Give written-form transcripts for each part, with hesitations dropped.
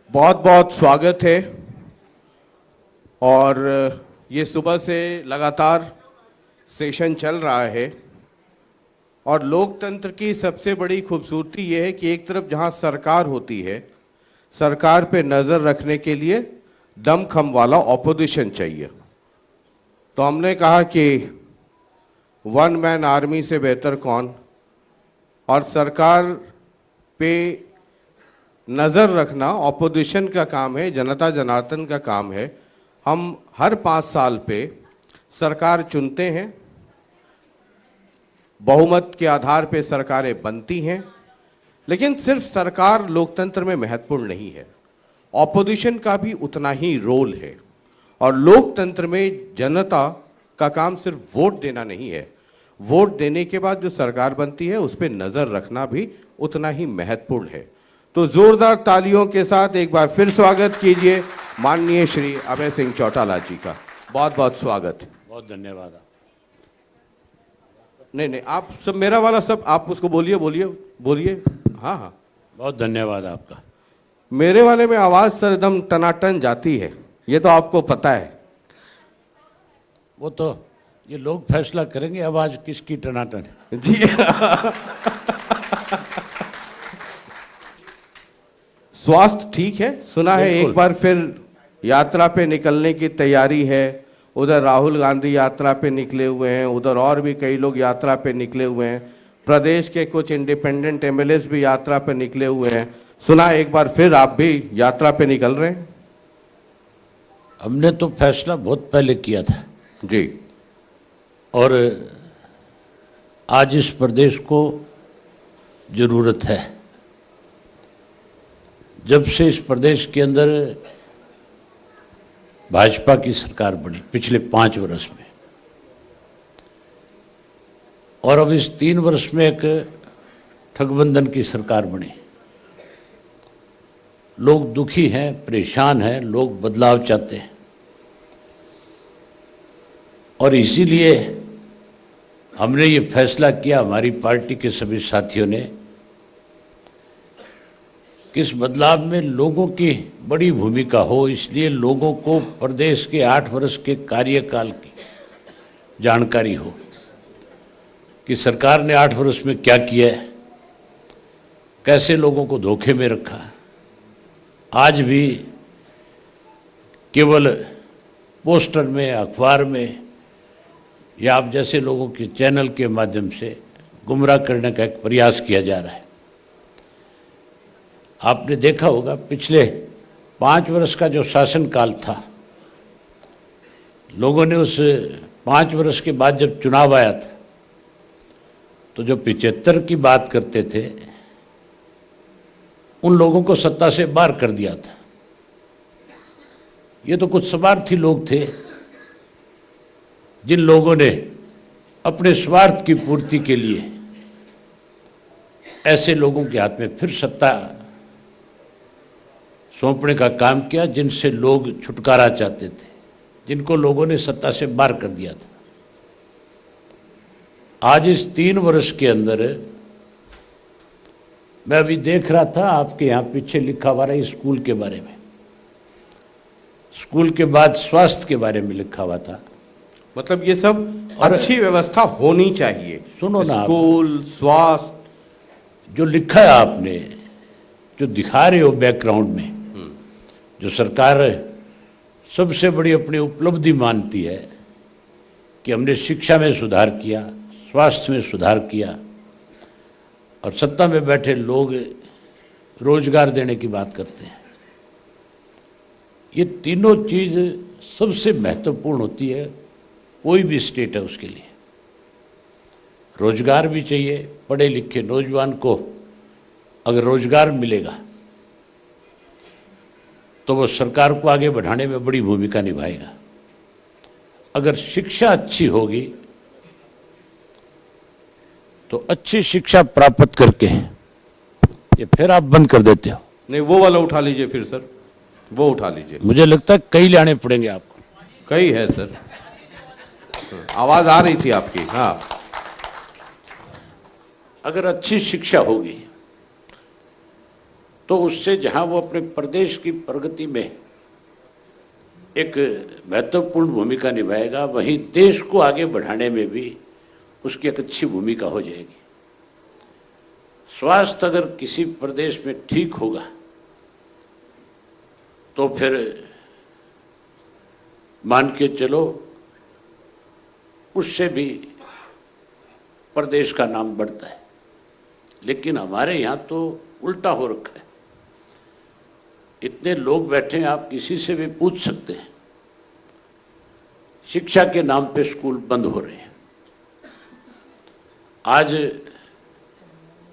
बहुत बहुत स्वागत है। और ये सुबह से लगातार सेशन चल रहा है और लोकतंत्र की सबसे बड़ी खूबसूरती ये है कि एक तरफ जहां सरकार होती है, सरकार पे नज़र रखने के लिए दमखम वाला ऑपोजिशन चाहिए। तो हमने कहा कि वन मैन आर्मी से बेहतर कौन, और सरकार पे नज़र रखना ऑपोजिशन का काम है, जनता जनार्दन का काम है। हम हर 5 साल पे सरकार चुनते हैं, बहुमत के आधार पे सरकारें बनती हैं, लेकिन सिर्फ सरकार लोकतंत्र में महत्वपूर्ण नहीं है, ऑपोजिशन का भी उतना ही रोल है। और लोकतंत्र में जनता का काम सिर्फ वोट देना नहीं है, वोट देने के बाद जो सरकार बनती है उस पर नज़र रखना भी उतना ही महत्वपूर्ण है। तो जोरदार तालियों के साथ एक बार फिर स्वागत कीजिए माननीय श्री अभय सिंह चौटाला जी का। बहुत बहुत स्वागत। बहुत धन्यवाद। नहीं, आप सब मेरा वाला सब आप उसको बोलिए बोलिए बोलिए। हाँ, बहुत धन्यवाद आपका। मेरे वाले में आवाज़ सर एकदम टनाटन जाती है, ये तो आपको पता है। वो तो ये लोग फैसला करेंगे आवाज़ किसकी टनाटन है। जी स्वास्थ्य ठीक है, सुना है एक बार फिर यात्रा पे निकलने की तैयारी है। उधर राहुल गांधी यात्रा पे निकले हुए हैं, उधर और भी कई लोग यात्रा पे निकले हुए हैं, प्रदेश के कुछ इंडिपेंडेंट एमएलएस भी यात्रा पे निकले हुए हैं। सुना एक बार फिर आप भी यात्रा पे निकल रहे हैं। हमने तो फैसला बहुत पहले किया था जी, और आज इस प्रदेश को जरूरत है। जब से इस प्रदेश के अंदर भाजपा की सरकार बनी पिछले 5 वर्ष में, और अब इस 3 वर्ष में एक ठगबंधन की सरकार बनी, लोग दुखी हैं, परेशान हैं, लोग बदलाव चाहते हैं। और इसीलिए हमने ये फैसला किया, हमारी पार्टी के सभी साथियों ने, कि इस बदलाव में लोगों की बड़ी भूमिका हो। इसलिए लोगों को प्रदेश के 8 वर्ष के कार्यकाल की जानकारी हो कि सरकार ने 8 वर्ष में क्या किया है, कैसे लोगों को धोखे में रखा। आज भी केवल पोस्टर में, अखबार में या आप जैसे लोगों के चैनल के माध्यम से गुमराह करने का एक प्रयास किया जा रहा है। आपने देखा होगा पिछले 5 वर्ष का जो शासनकाल था, लोगों ने उस 5 वर्ष के बाद जब चुनाव आया था तो जो 75 की बात करते थे उन लोगों को सत्ता से बाहर कर दिया था। ये तो कुछ स्वार्थी लोग थे जिन लोगों ने अपने स्वार्थ की पूर्ति के लिए ऐसे लोगों के हाथ में फिर सत्ता सौंपने का काम किया जिनसे लोग छुटकारा चाहते थे, जिनको लोगों ने सत्ता से बाहर कर दिया था। आज इस 3 वर्ष के अंदर मैं अभी देख रहा था, आपके यहाँ पीछे लिखा हुआ है स्कूल के बारे में, स्कूल के बाद स्वास्थ्य के बारे में लिखा हुआ था। मतलब ये सब अच्छी व्यवस्था होनी चाहिए। सुनो ना, स्कूल, स्वास्थ्य जो लिखा है आपने, जो दिखा रहे हो बैकग्राउंड में, जो सरकार सबसे बड़ी अपनी उपलब्धि मानती है कि हमने शिक्षा में सुधार किया, स्वास्थ्य में सुधार किया, और सत्ता में बैठे लोग रोजगार देने की बात करते हैं। ये तीनों चीज़ सबसे महत्वपूर्ण होती है कोई भी स्टेट है उसके लिए। रोजगार भी चाहिए, पढ़े लिखे नौजवान को अगर रोजगार मिलेगा तो वो सरकार को आगे बढ़ाने में बड़ी भूमिका निभाएगा। अगर शिक्षा अच्छी होगी तो अच्छी शिक्षा प्राप्त करके ये फिर आप बंद कर देते हो। नहीं, वो वाला उठा लीजिए फिर सर, वो उठा लीजिए। मुझे लगता है कई लाने पड़ेंगे आपको। कई है सर, आवाज आ रही थी आपकी। हाँ, अगर अच्छी शिक्षा होगी तो उससे जहां वो अपने प्रदेश की प्रगति में एक महत्वपूर्ण भूमिका निभाएगा, वहीं देश को आगे बढ़ाने में भी उसकी एक अच्छी भूमिका हो जाएगी। स्वास्थ्य अगर किसी प्रदेश में ठीक होगा तो फिर मान के चलो उससे भी प्रदेश का नाम बढ़ता है। लेकिन हमारे यहाँ तो उल्टा हो रखा है। इतने लोग बैठे हैं, आप किसी से भी पूछ सकते हैं, शिक्षा के नाम पे स्कूल बंद हो रहे हैं। आज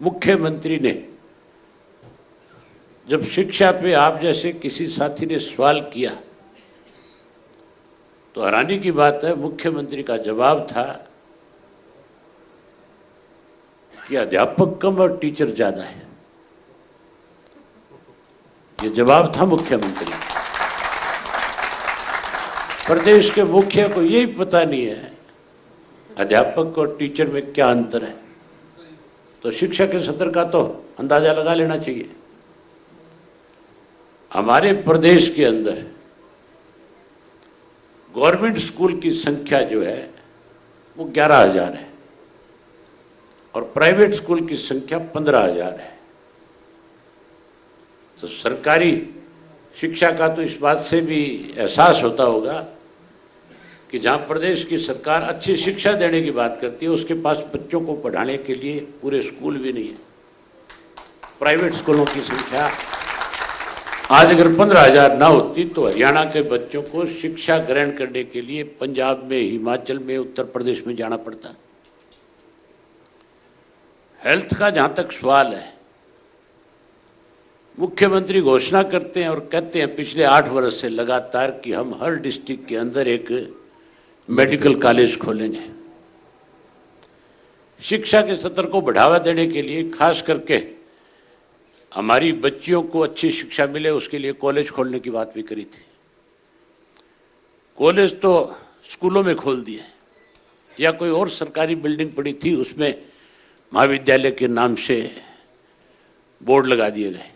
मुख्यमंत्री ने जब शिक्षा पे आप जैसे किसी साथी ने सवाल किया तो हैरानी की बात है, मुख्यमंत्री का जवाब था कि अध्यापक कम और टीचर ज्यादा है। ये जवाब था मुख्यमंत्री। प्रदेश के मुखिया को यही पता नहीं है अध्यापक और टीचर में क्या अंतर है। तो शिक्षा के स्तर का तो अंदाजा लगा लेना चाहिए। हमारे प्रदेश के अंदर गवर्नमेंट स्कूल की संख्या जो है वो 11,000 है और प्राइवेट स्कूल की संख्या 15,000 है। तो सरकारी शिक्षा का तो इस बात से भी एहसास होता होगा कि जहां प्रदेश की सरकार अच्छी शिक्षा देने की बात करती है, उसके पास बच्चों को पढ़ाने के लिए पूरे स्कूल भी नहीं है। प्राइवेट स्कूलों की संख्या आज अगर 15,000 ना होती तो हरियाणा के बच्चों को शिक्षा ग्रहण करने के लिए पंजाब में, हिमाचल में, उत्तर प्रदेश में जाना पड़ता। हेल्थ का जहां तक सवाल है, मुख्यमंत्री घोषणा करते हैं और कहते हैं पिछले 8 वर्ष से लगातार कि हम हर डिस्ट्रिक्ट के अंदर एक मेडिकल कॉलेज खोलेंगे। शिक्षा के स्तर को बढ़ावा देने के लिए, खास करके हमारी बच्चियों को अच्छी शिक्षा मिले, उसके लिए कॉलेज खोलने की बात भी करी थी। कॉलेज तो स्कूलों में खोल दिए या कोई और सरकारी बिल्डिंग पड़ी थी उसमें महाविद्यालय के नाम से बोर्ड लगा दिए गए।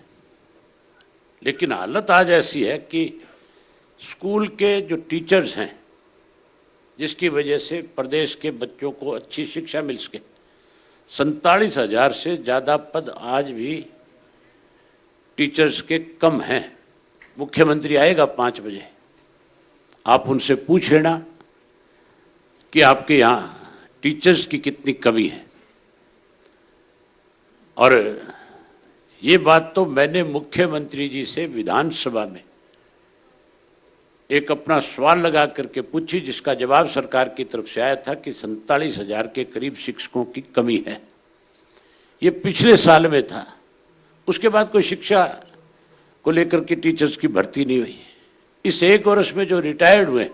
लेकिन हालत आज ऐसी है कि स्कूल के जो टीचर्स हैं, जिसकी वजह से प्रदेश के बच्चों को अच्छी शिक्षा मिल सके, 47,000 से ज़्यादा पद आज भी टीचर्स के कम हैं। मुख्यमंत्री आएगा 5 बजे, आप उनसे पूछ लेना कि आपके यहाँ टीचर्स की कितनी कमी है। और ये बात तो मैंने मुख्यमंत्री जी से विधानसभा में एक अपना सवाल लगा करके पूछी, जिसका जवाब सरकार की तरफ से आया था कि 47,000 के करीब शिक्षकों की कमी है। ये पिछले साल में था। उसके बाद कोई शिक्षा को लेकर के टीचर्स की भर्ती नहीं हुई। इस 1 वर्ष में जो रिटायर्ड हुए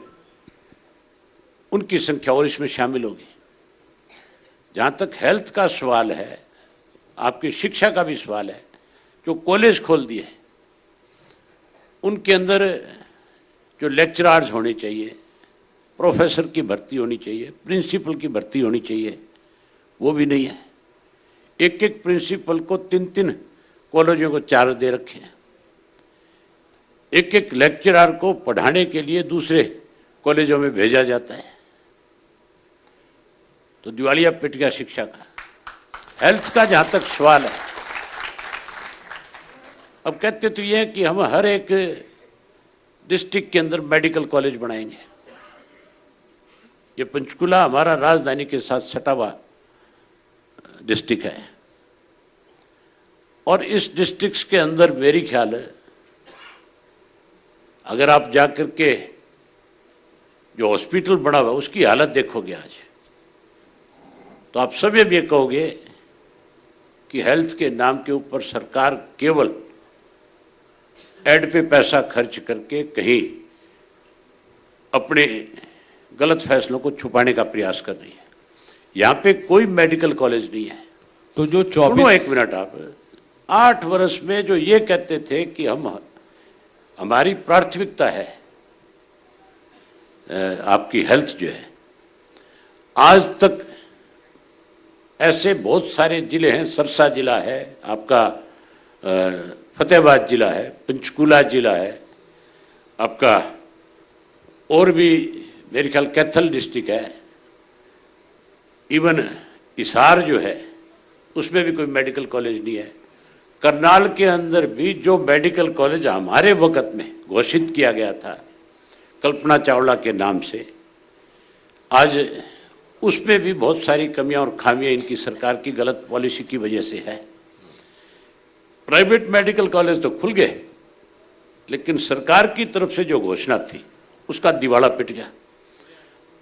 उनकी संख्या और इसमें शामिल होगी। जहां तक हेल्थ का सवाल है, आपकी शिक्षा का भी सवाल है, जो कॉलेज खोल दिए उनके अंदर जो लेक्चरार्स होने चाहिए, प्रोफेसर की भर्ती होनी चाहिए, प्रिंसिपल की भर्ती होनी चाहिए, वो भी नहीं है। एक प्रिंसिपल को 3 कॉलेजों को चार्ज दे रखे हैं। एक लेक्चरार को पढ़ाने के लिए दूसरे कॉलेजों में भेजा जाता है। तो दिवालिया पिट गया शिक्षा का। हेल्थ का जहां तक सवाल है, अब कहते तो ये है कि हम हर एक डिस्ट्रिक्ट के अंदर मेडिकल कॉलेज बनाएंगे। ये पंचकुला हमारा राजधानी के साथ सटा हुआ डिस्ट्रिक्ट है और इस डिस्ट्रिक्ट के अंदर मेरी ख्याल है अगर आप जाकर के जो हॉस्पिटल बना हुआ उसकी हालत देखोगे आज, तो आप सभी ये कहोगे कि हेल्थ के नाम के ऊपर सरकार केवल एड पे पैसा खर्च करके कहीं अपने गलत फैसलों को छुपाने का प्रयास कर रही है। यहाँ पे कोई मेडिकल कॉलेज नहीं है। तो जो 24 1 मिनट, आप 8 वर्ष में जो ये कहते थे कि हमारी प्राथमिकता है आपकी हेल्थ जो है, आज तक ऐसे बहुत सारे जिले हैं, सरसा जिला है, आपका फतेहाबाद जिला है, पंचकूला जिला है, आपका और भी मेरे ख्याल कैथल डिस्ट्रिक्ट है, इवन हिसार जो है उसमें भी कोई मेडिकल कॉलेज नहीं है। करनाल के अंदर भी जो मेडिकल कॉलेज हमारे वक्त में घोषित किया गया था कल्पना चावला के नाम से, आज उसमें भी बहुत सारी कमियां और खामियां इनकी सरकार की गलत पॉलिसी की वजह से है। प्राइवेट मेडिकल कॉलेज तो खुल गए, लेकिन सरकार की तरफ से जो घोषणा थी उसका दिवाला पिट गया।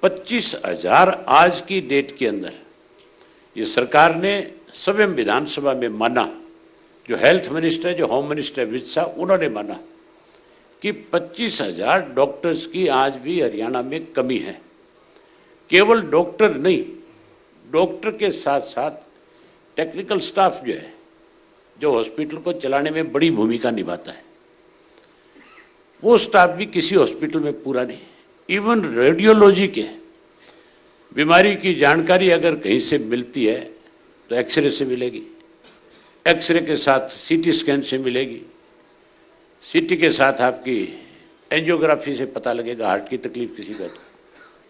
25,000 आज की डेट के अंदर ये सरकार ने स्वयं विधानसभा में माना, जो हेल्थ मिनिस्टर जो होम मिनिस्टर अमित शाह, उन्होंने माना कि 25,000 डॉक्टर्स की आज भी हरियाणा में कमी है। केवल डॉक्टर नहीं, डॉक्टर के साथ साथ टेक्निकल स्टाफ जो है, जो हॉस्पिटल को चलाने में बड़ी भूमिका निभाता है, वो स्टाफ भी किसी हॉस्पिटल में पूरा नहीं। इवन रेडियोलॉजी के बीमारी की जानकारी अगर कहीं से मिलती है तो एक्सरे से मिलेगी, एक्सरे के साथ सीटी स्कैन से मिलेगी, सीटी के साथ आपकी एंजियोग्राफी से पता लगेगा हार्ट की तकलीफ किसी का।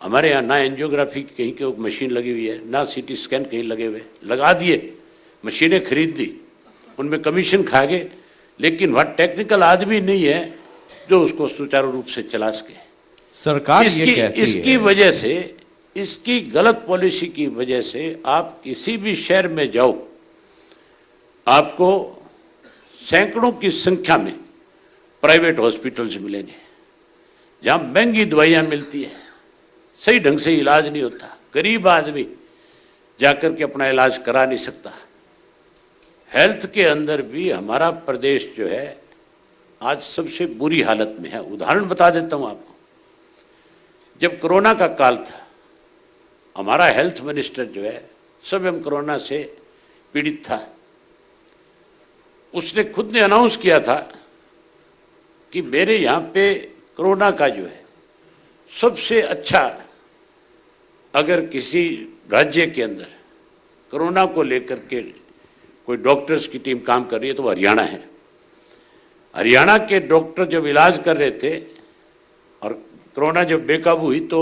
हमारे यहाँ ना एंजियोग्राफी कहीं की मशीन लगी हुई है, ना सीटी स्कैन कहीं लगे हुए, लगा दिए, मशीनें खरीद दी, उनमें कमीशन खा गए, लेकिन वहाँ टेक्निकल आदमी नहीं है जो उसको सुचारू रूप से चला सके। सरकार ये कहती इसकी है, वजह से, इसकी गलत पॉलिसी की वजह से आप किसी भी शहर में जाओ, आपको सैकड़ों की संख्या में प्राइवेट हॉस्पिटल्स मिलेंगे जहां महंगी दवाइयां मिलती है, सही ढंग से इलाज नहीं होता, गरीब आदमी जाकर के अपना इलाज करा नहीं सकता। हेल्थ के अंदर भी हमारा प्रदेश जो है आज सबसे बुरी हालत में है। उदाहरण बता देता हूं आपको, जब कोरोना का काल था, हमारा हेल्थ मिनिस्टर जो है स्वयं कोरोना से पीड़ित था। उसने खुद ने अनाउंस किया था कि मेरे यहाँ पे कोरोना का जो है सबसे अच्छा, अगर किसी राज्य के अंदर कोरोना को लेकर के कोई डॉक्टर्स की टीम काम कर रही है तो वो हरियाणा है। हरियाणा के डॉक्टर जब इलाज कर रहे थे और कोरोना जब बेकाबू हुई तो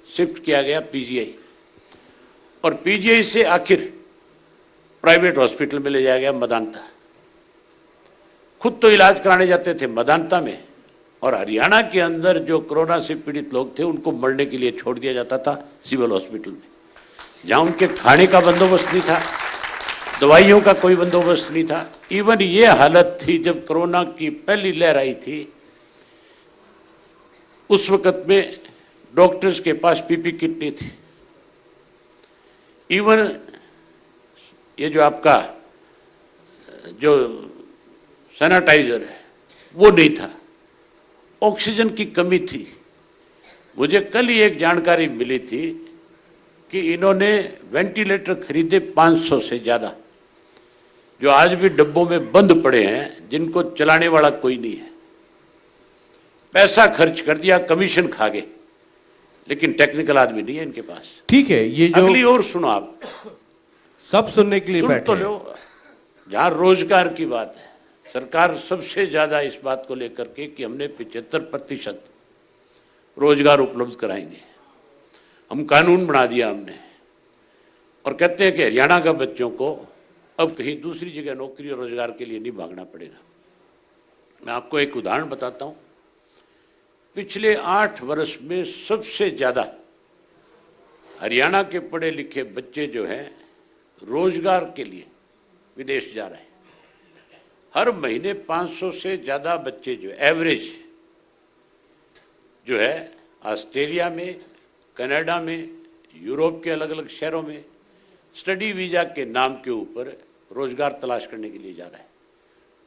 शिफ्ट किया गया पीजीआई, और पीजीआई से आखिर प्राइवेट हॉस्पिटल में ले जाया गया मेदांता। खुद तो इलाज कराने जाते थे मेदांता में, और हरियाणा के अंदर जो कोरोना से पीड़ित लोग थे उनको मरने के लिए छोड़ दिया जाता था सिविल हॉस्पिटल में, जहां उनके खाने का बंदोबस्त नहीं था, दवाइयों का कोई बंदोबस्त नहीं था। इवन ये हालत थी जब कोरोना की पहली लहर आई थी, उस वक्त में डॉक्टर्स के पास पीपी किट नहीं थी। इवन ये जो आपका जो सैनिटाइजर है वो नहीं था, ऑक्सीजन की कमी थी। मुझे कल ही एक जानकारी मिली थी कि इन्होंने वेंटिलेटर खरीदे 500 से ज़्यादा, जो आज भी डब्बों में बंद पड़े हैं, जिनको चलाने वाला कोई नहीं है। पैसा खर्च कर दिया, कमीशन खा गए, लेकिन टेक्निकल आदमी नहीं है इनके पास। ठीक है, ये जो अगली और सुनो, आप सब सुनने के लिए सुन बैठे तो हैं। लो। जहां रोजगार की बात है, सरकार सबसे ज्यादा इस बात को लेकर के कि हमने 75% रोजगार उपलब्ध कराएंगे, हम कानून बना दिया हमने, और कहते हैं कि हरियाणा के बच्चों को अब कहीं दूसरी जगह नौकरी और रोजगार के लिए नहीं भागना पड़ेगा। मैं आपको एक उदाहरण बताता हूं। पिछले 8 वर्ष में सबसे ज्यादा हरियाणा के पढ़े लिखे बच्चे जो हैं रोजगार के लिए विदेश जा रहे हैं। हर महीने 500 से ज्यादा बच्चे जो एवरेज जो है ऑस्ट्रेलिया में, कनाडा में, यूरोप के अलग अलग शहरों में स्टडी वीजा के नाम के ऊपर रोजगार तलाश करने के लिए जा रहा है।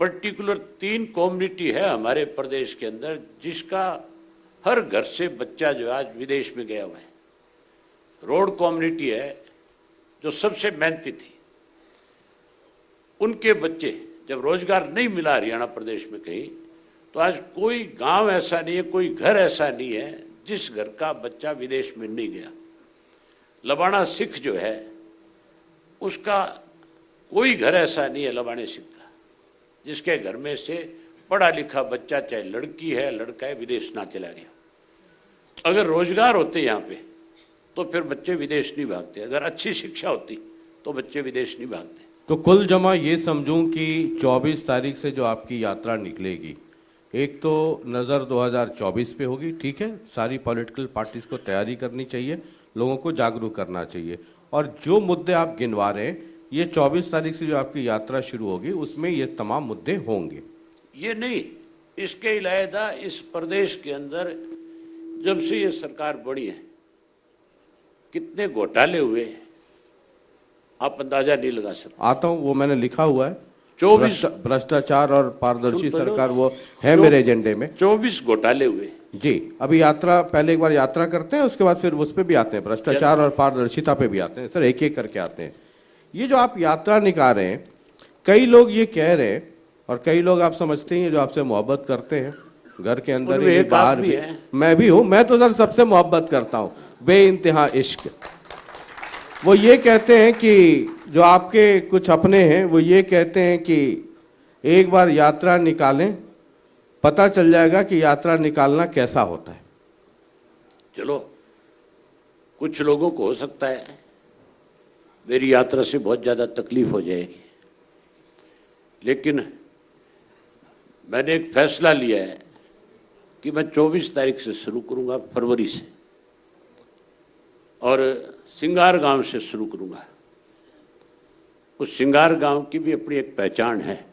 पर्टिकुलर 3 कम्युनिटी है हमारे प्रदेश के अंदर जिसका हर घर से बच्चा जो आज विदेश में गया हुआ है। रोड कम्युनिटी है जो सबसे मेहनती थी, उनके बच्चे जब रोजगार नहीं मिला हरियाणा प्रदेश में कहीं, तो आज कोई गांव ऐसा नहीं है, कोई घर ऐसा नहीं है जिस घर का बच्चा विदेश में नहीं गया। लबाना सिख जो है उसका कोई घर ऐसा नहीं है लबाने सिख का जिसके घर में से पढ़ा लिखा बच्चा, चाहे लड़की है लड़का है, विदेश ना चला गया। अगर रोजगार होते यहाँ पे तो फिर बच्चे विदेश नहीं भागते। अगर अच्छी शिक्षा होती तो बच्चे विदेश नहीं भागते। तो कुल जमा ये समझूं कि 24 तारीख से जो आपकी यात्रा निकलेगी, एक तो नज़र 2024 पे होगी, ठीक है, सारी पॉलिटिकल पार्टीज को तैयारी करनी चाहिए, लोगों को जागरूक करना चाहिए, और जो मुद्दे आप गिनवा रहे हैं ये 24 तारीख से जो आपकी यात्रा शुरू होगी उसमें ये तमाम मुद्दे होंगे। ये नहीं, इसके अलावा इस प्रदेश के अंदर जब से ये सरकार बनी है कितने घोटाले हुए आप अंदाजा नहीं लगा सकते। आता हूं, वो मैंने लिखा हुआ है, 24 भ्रष्टाचार और पारदर्शी सरकार, वो है मेरे एजेंडे में। 24 घोटाले हुए जी। अभी यात्रा, पहले एक बार यात्रा करते हैं, उसके बाद फिर उस पर भी आते हैं, भ्रष्टाचार और पारदर्शिता पे भी आते हैं सर, एक एक करके आते हैं। ये जो आप यात्रा निकाल रहे हैं, कई लोग ये कह रहे हैं, और कई लोग आप समझते हैं जो आपसे मोहब्बत करते हैं घर के अंदर भी बाहर भी, मैं भी हूं, मैं तो सर सबसे मोहब्बत करता हूं, बेइंतहा इश्क। वो ये कहते हैं कि जो आपके कुछ अपने हैं वो ये कहते हैं कि एक बार यात्रा निकालें, पता चल जाएगा कि यात्रा निकालना कैसा होता है। चलो, कुछ लोगों को हो सकता है मेरी यात्रा से बहुत ज़्यादा तकलीफ हो जाएगी, लेकिन मैंने एक फैसला लिया है कि मैं 24 तारीख से शुरू करूंगा, फरवरी से, और सिंगार गांव से शुरू करूंगा। उस सिंगार गांव की भी अपनी एक पहचान है।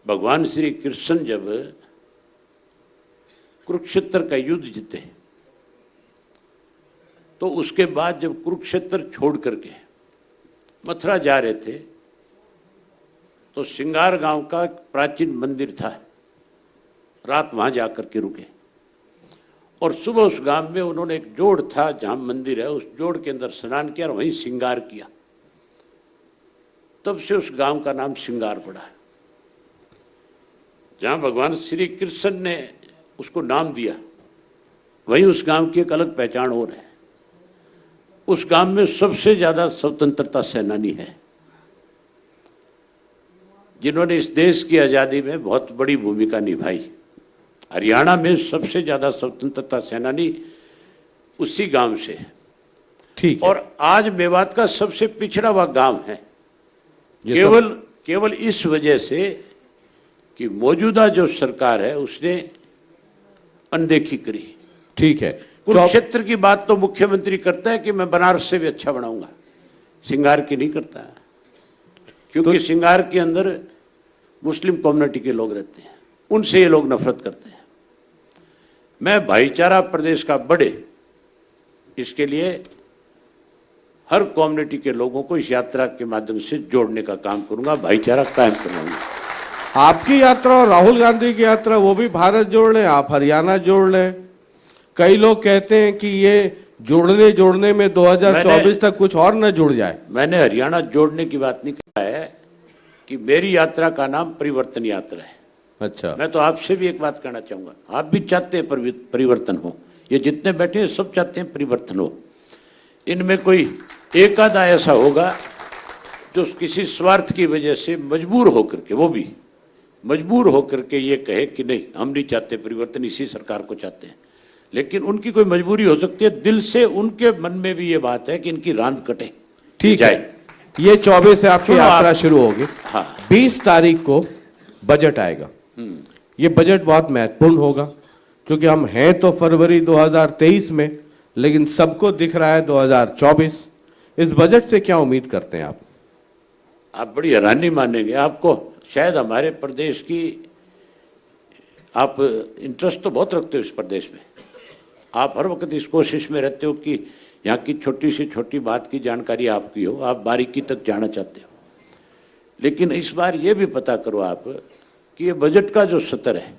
भगवान श्री कृष्ण जब कुरुक्षेत्र का युद्ध जीते तो उसके बाद जब कुरुक्षेत्र छोड़ करके मथुरा जा रहे थे तो सिंगार गांव का प्राचीन मंदिर था, रात वहां जाकर के रुके, और सुबह उस गांव में उन्होंने एक जोड़ था जहां मंदिर है, उस जोड़ के अंदर स्नान किया और वहीं सिंगार किया। तब से उस गांव का नाम सिंगार पड़ा है। जहां भगवान श्री कृष्ण ने उसको नाम दिया वहीं उस गांव की एक अलग पहचान और है। उस गांव में सबसे ज्यादा स्वतंत्रता सेनानी है जिन्होंने इस देश की आजादी में बहुत बड़ी भूमिका निभाई। हरियाणा में सबसे ज्यादा स्वतंत्रता सेनानी उसी गांव से, ठीक है। और आज मेवात का सबसे पिछड़ा हुआ गांव है, केवल इस वजह से कि मौजूदा जो सरकार है उसने अनदेखी करी। ठीक है। कुरुक्षेत्र की बात तो मुख्यमंत्री करता है कि मैं बनारस से भी अच्छा बनाऊंगा, सिंगार की नहीं करता, क्योंकि सिंगार के अंदर मुस्लिम कम्युनिटी के लोग रहते हैं, उनसे ये लोग नफरत करते हैं। मैं भाईचारा प्रदेश का बढ़े, इसके लिए हर कम्युनिटी के लोगों को इस यात्रा के माध्यम से जोड़ने का काम करूंगा, भाईचारा कायम करूंगा। आपकी यात्रा और राहुल गांधी की यात्रा, वो भी भारत जोड़ लें, आप हरियाणा जोड़ लें। कई लोग कहते हैं कि ये जोड़ने में 2024 तक कुछ और न जुड़ जाए। मैंने हरियाणा जोड़ने की बात नहीं कहा है कि मेरी यात्रा का नाम परिवर्तन यात्रा है। अच्छा। मैं तो आपसे भी एक बात कहना चाहूंगा, आप भी चाहते हैं परिवर्तन हो, ये जितने बैठे हैं सब चाहते हैं परिवर्तन हो। इनमें कोई एक आधा ऐसा होगा जो किसी स्वार्थ की वजह से मजबूर होकर के, वो भी मजबूर होकर के ये कहे कि नहीं हम नहीं चाहते परिवर्तन, इसी सरकार को चाहते हैं। लेकिन उनकी कोई मजबूरी हो सकती है, दिल से उनके मन में भी ये बात है कि इनकी रांद कटे। ठीक है, ये 24 से आपकी यात्रा शुरू होगी। हाँ। 20 तारीख को बजट आएगा। ये बजट बहुत महत्वपूर्ण होगा क्योंकि हम हैं तो फरवरी 2023 में, लेकिन सबको दिख रहा है 2024। इस बजट से क्या उम्मीद करते हैं आप? आप बड़ी हैरानी मानेंगे, आपको शायद हमारे प्रदेश की, आप इंटरेस्ट तो बहुत रखते हो इस प्रदेश में, आप हर वक्त इस कोशिश में रहते हो कि यहाँ की छोटी से छोटी बात की जानकारी आपकी हो, आप बारीकी तक जाना चाहते हो। लेकिन इस बार ये भी पता करो आप कि ये बजट का जो सत्र है,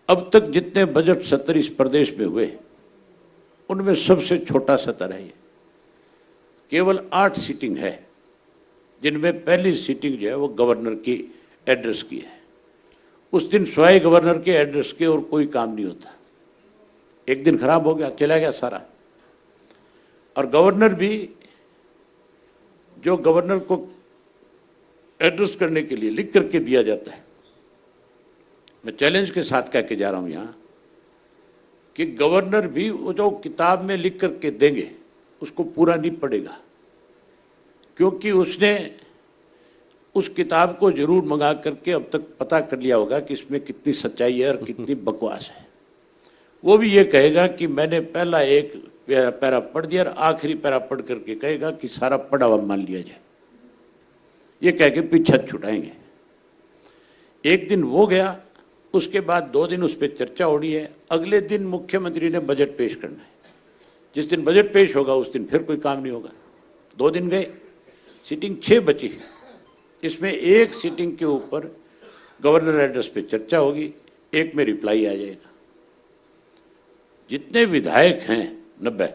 अब तक जितने बजट सत्र इस प्रदेश में हुए उनमें सबसे छोटा सत्र है ये। केवल 8 सीटिंग है, जिनमें पहली सीटिंग जो है वो गवर्नर की एड्रेस की है। उस दिन स्वाई गवर्नर के एड्रेस के और कोई काम नहीं होता, एक दिन खराब हो गया चला गया सारा। और गवर्नर भी, जो गवर्नर को एड्रेस करने के लिए लिख करके दिया जाता है। मैं चैलेंज के साथ कह के जा रहा हूं यहां कि गवर्नर भी वो जो किताब में लिख करके देंगे उसको पूरा नहीं पढ़ेगा, क्योंकि उसने उस किताब को जरूर मंगा करके अब तक पता कर लिया होगा कि इसमें कितनी सच्चाई है और कितनी बकवास है। वो भी ये कहेगा कि मैंने पहला एक पैरा पढ़ दिया और आखिरी पैरा पढ़ करके कहेगा कि सारा पढ़ा हुआ मान लिया जाए, ये कह के पीछे छुटाएंगे। एक दिन वो गया, उसके बाद 2 दिन उस पर चर्चा हो रही है, अगले दिन मुख्यमंत्री ने बजट पेश करना है। जिस दिन बजट पेश होगा उस दिन फिर कोई काम नहीं होगा। 2 दिन गए, सीटिंग 6 बची। इसमें एक सीटिंग के ऊपर गवर्नर एड्रेस पे चर्चा होगी, एक में रिप्लाई आ जाएगा। जितने विधायक हैं 90,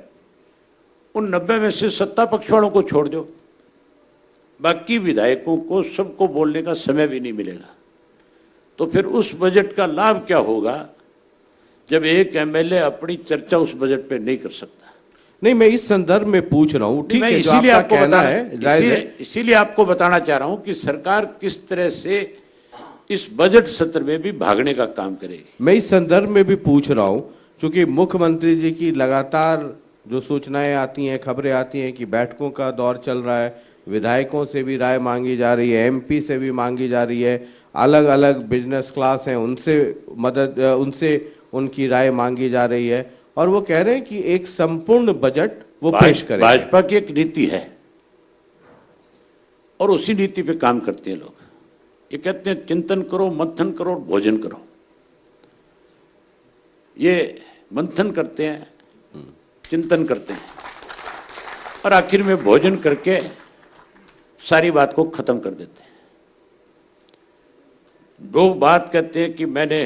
उन 90 में से सत्ता पक्ष वालों को छोड़ दो, बाकी विधायकों को सबको बोलने का समय भी नहीं मिलेगा। तो फिर उस बजट का लाभ क्या होगा जब एक एमएलए अपनी चर्चा उस बजट पे नहीं कर सकता। नहीं, मैं इस संदर्भ में पूछ रहा हूँ, ठीक है, जो इसीलिए आपका आपको कहना है जायज है। इसीलिए आपको बताना चाह रहा हूं कि सरकार किस तरह से इस बजट सत्र में भी भागने का काम करेगी। मैं इस संदर्भ में भी पूछ रहा हूँ, क्योंकि मुख्यमंत्री जी की लगातार जो सूचनाएं आती हैं, खबरें आती हैं कि बैठकों का दौर चल रहा है, विधायकों से भी राय मांगी जा रही है, एमपी से भी मांगी जा रही है, अलग अलग बिजनेस क्लास हैं उनसे मदद, उनसे उनकी राय मांगी जा रही है, और वो कह रहे हैं कि एक संपूर्ण बजट वो पेश करें। भाजपा की एक नीति है और उसी नीति पे काम करते हैं लोग। ये कहते हैं चिंतन करो, मंथन करो, भोजन करो। ये मंथन करते हैं, चिंतन करते हैं और आखिर में भोजन करके सारी बात को खत्म कर देते हैं। 2 बात कहते हैं कि मैंने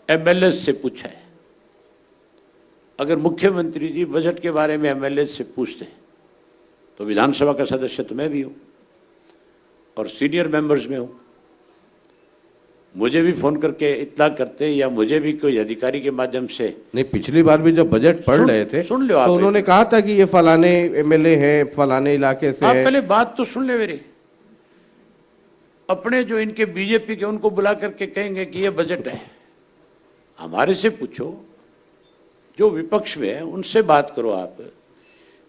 एमएलए से पूछा है। अगर मुख्यमंत्री जी बजट के बारे में एमएलए से पूछते तो विधानसभा का सदस्य तो मैं भी हूं और सीनियर मेंबर्स में हूं, मुझे भी फोन करके इत्तला करते या मुझे भी कोई अधिकारी के माध्यम से। नहीं, पिछली बार भी जब बजट पढ़ रहे थे सुन लो आप, तो उन्होंने कहा था कि ये फलाने एमएलए हैं, फलाने इलाके से आप है। पहले बात तो सुन ले मेरी। अपने जो इनके बीजेपी के उनको बुला करके कहेंगे कि ये बजट है, हमारे से पूछो। जो विपक्ष में है उनसे बात करो आप।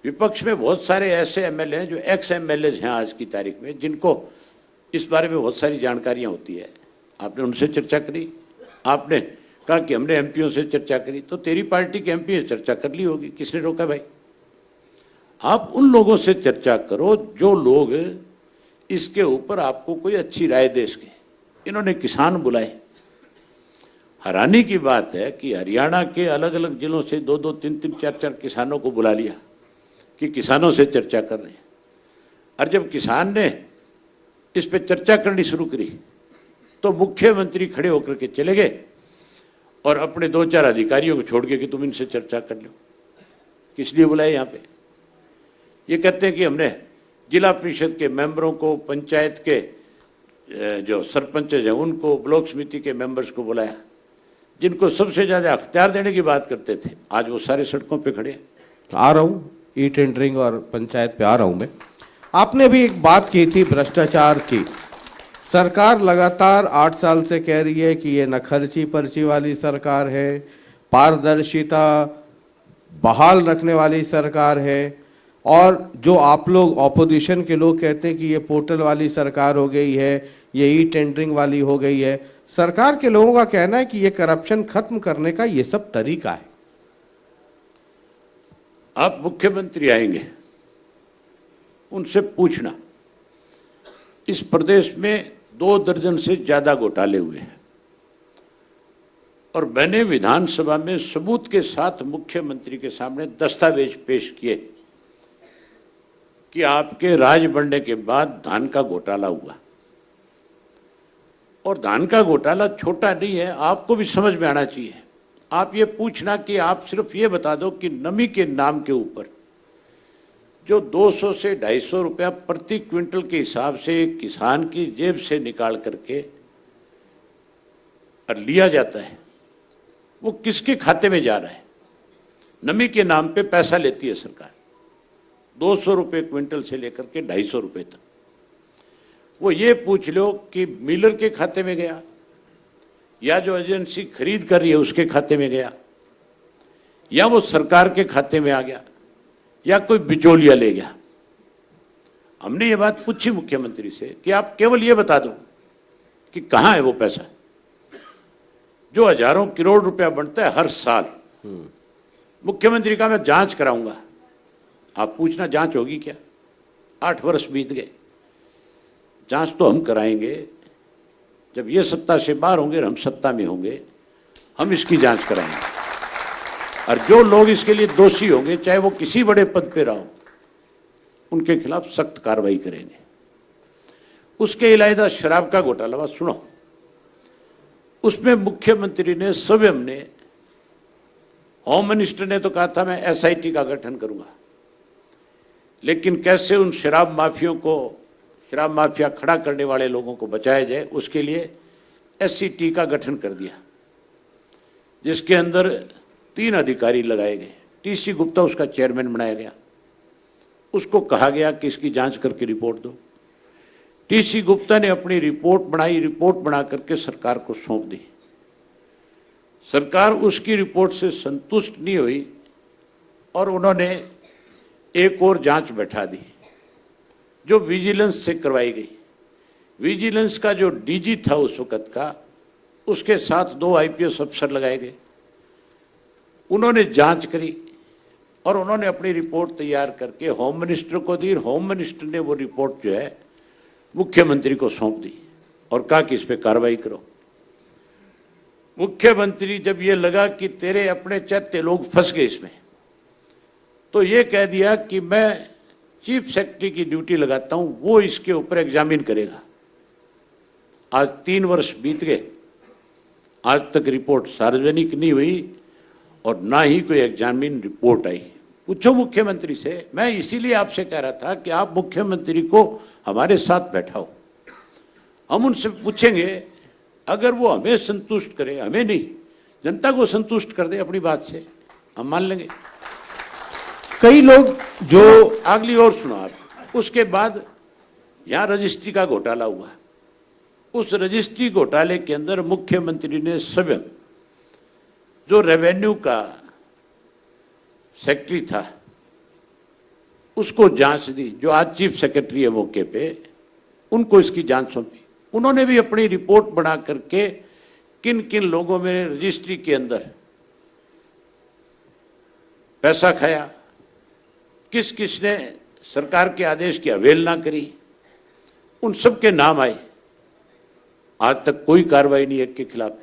विपक्ष में बहुत सारे ऐसे एमएलए हैं जो एक्स एमएलए हैं आज की तारीख में, जिनको इस बारे में बहुत सारी जानकारियां होती है। आपने उनसे चर्चा करी, आपने कहा कि हमने एमपीओ से चर्चा करी, तो तेरी पार्टी के एमपी से चर्चा कर ली होगी, किसने रोका भाई? आप उन लोगों से चर्चा करो जो लोग इसके ऊपर आपको कोई अच्छी राय दे सके। इन्होंने किसान बुलाए। हैरानी की बात है कि हरियाणा के अलग अलग जिलों से 2-2, 3-3, 4-4 किसानों को बुला लिया कि किसानों से चर्चा कर रहे हैं। और जब किसान ने इस पे चर्चा करनी शुरू करी तो मुख्यमंत्री खड़े होकर के चले गए और अपने 2-4 अधिकारियों को छोड़ के कि तुम इनसे चर्चा कर लो। किस लिए बुलाए यहाँ पे? ये कहते हैं कि हमने जिला परिषद के मेंबरों को, पंचायत के जो सरपंच हैं उनको, ब्लॉक समिति के मेंबर्स को बुलाया, जिनको सबसे ज्यादा अख्तियार देने की बात करते थे। आज वो सारे सड़कों पे खड़े हैं। आ रहा हूँ, ई टेंडरिंग और पंचायत पे आ रहा हूँ मैं। आपने भी एक बात की थी भ्रष्टाचार की। सरकार लगातार 8 साल से कह रही है कि ये न खर्ची पर्ची वाली सरकार है, पारदर्शिता बहाल रखने वाली सरकार है, और जो आप लोग ऑपोजिशन के लोग कहते हैं कि ये पोर्टल वाली सरकार हो गई है, ये ई टेंडरिंग वाली हो गई है। सरकार के लोगों का कहना है कि ये करप्शन खत्म करने का ये सब तरीका है। आप मुख्यमंत्री आएंगे, उनसे पूछना, इस प्रदेश में 2 दर्जन से ज्यादा घोटाले हुए हैं और मैंने विधानसभा में सबूत के साथ मुख्यमंत्री के सामने दस्तावेज पेश किए कि आपके राज बनने के बाद धान का घोटाला हुआ। और धान का घोटाला छोटा नहीं है, आपको भी समझ में आना चाहिए। आप ये पूछना कि आप सिर्फ ये बता दो कि नमी के नाम के ऊपर जो 200 से 250 रुपया प्रति क्विंटल के हिसाब से किसान की जेब से निकाल करके और लिया जाता है, वो किसके खाते में जा रहा है? नमी के नाम पे पैसा लेती है सरकार, 200 रुपये क्विंटल से लेकर के 250 रुपये तक। वो ये पूछ लो कि मिलर के खाते में गया या जो एजेंसी खरीद कर रही है उसके खाते में गया या वो सरकार के खाते में आ गया या कोई बिचौलिया ले गया। हमने ये बात पूछी मुख्यमंत्री से कि आप केवल ये बता दो कि कहाँ है वो पैसा जो हजारों करोड़ रुपया बनता है हर साल। मुख्यमंत्री का मैं जांच कराऊंगा। आप पूछना जांच होगी क्या? 8 वर्ष बीत गए, जांच तो हम कराएंगे। जब ये सत्ता से बाहर होंगे और हम सत्ता में होंगे, हम इसकी जांच कराएंगे और जो लोग इसके लिए दोषी होंगे, चाहे वो किसी बड़े पद पे रहो, उनके खिलाफ सख्त कार्रवाई करेंगे। उसके अलावा शराब का घोटाला सुनो, उसमें मुख्यमंत्री ने स्वयं ने, होम मिनिस्टर ने तो कहा था मैं एसआईटी का गठन करूंगा, लेकिन कैसे उन शराब माफियों को, शराब माफिया खड़ा करने वाले लोगों को बचाया जाए, उसके लिए एससीटी का गठन कर दिया, जिसके अंदर 3 अधिकारी लगाए गए। टीसी गुप्ता उसका चेयरमैन बनाया गया। उसको कहा गया कि इसकी जांच करके रिपोर्ट दो। टीसी गुप्ता ने अपनी रिपोर्ट बनाई, रिपोर्ट बना करके सरकार को सौंप दी। सरकार उसकी रिपोर्ट से संतुष्ट नहीं हुई और उन्होंने एक और जांच बैठा दी जो विजिलेंस से करवाई गई। विजिलेंस का जो डीजी था उस वक्त का, उसके साथ 2 आईपीएस अफसर लगाए गए। उन्होंने जांच करी और उन्होंने अपनी रिपोर्ट तैयार करके होम मिनिस्टर को दी। होम मिनिस्टर ने वो रिपोर्ट जो है मुख्यमंत्री को सौंप दी और कहा कि इस पे कार्रवाई करो। मुख्यमंत्री जब ये लगा कि तेरे अपने चैत्य लोग फंस गए इसमें, तो ये कह दिया कि मैं चीफ सेक्रेटरी की ड्यूटी लगाता हूं, वो इसके ऊपर एग्जामिन करेगा। आज 3 वर्ष बीत गए, आज तक रिपोर्ट सार्वजनिक नहीं हुई और ना ही कोई एग्जामिन रिपोर्ट आई। पूछो मुख्यमंत्री से। मैं इसीलिए आपसे कह रहा था कि आप मुख्यमंत्री को हमारे साथ बैठाओ, हम उनसे पूछेंगे, अगर वो हमें संतुष्ट करे, हमें नहीं जनता को संतुष्ट कर दे अपनी बात से, हम मान लेंगे। कई लोग जो अगली और सुनो आप। उसके बाद यहाँ रजिस्ट्री का घोटाला हुआ। उस रजिस्ट्री घोटाले के अंदर मुख्यमंत्री ने स्वयं जो रेवेन्यू का सेक्रेटरी था उसको जांच दी, जो आज चीफ सेक्रेटरी है मौके पे, उनको इसकी जांच सौंपी। उन्होंने भी अपनी रिपोर्ट बना करके किन किन लोगों में रजिस्ट्री के अंदर पैसा खाया, किस किस ने सरकार के आदेश की अवहेलना करी, उन सब के नाम आए। आज तक कोई कार्रवाई नहीं है के खिलाफ।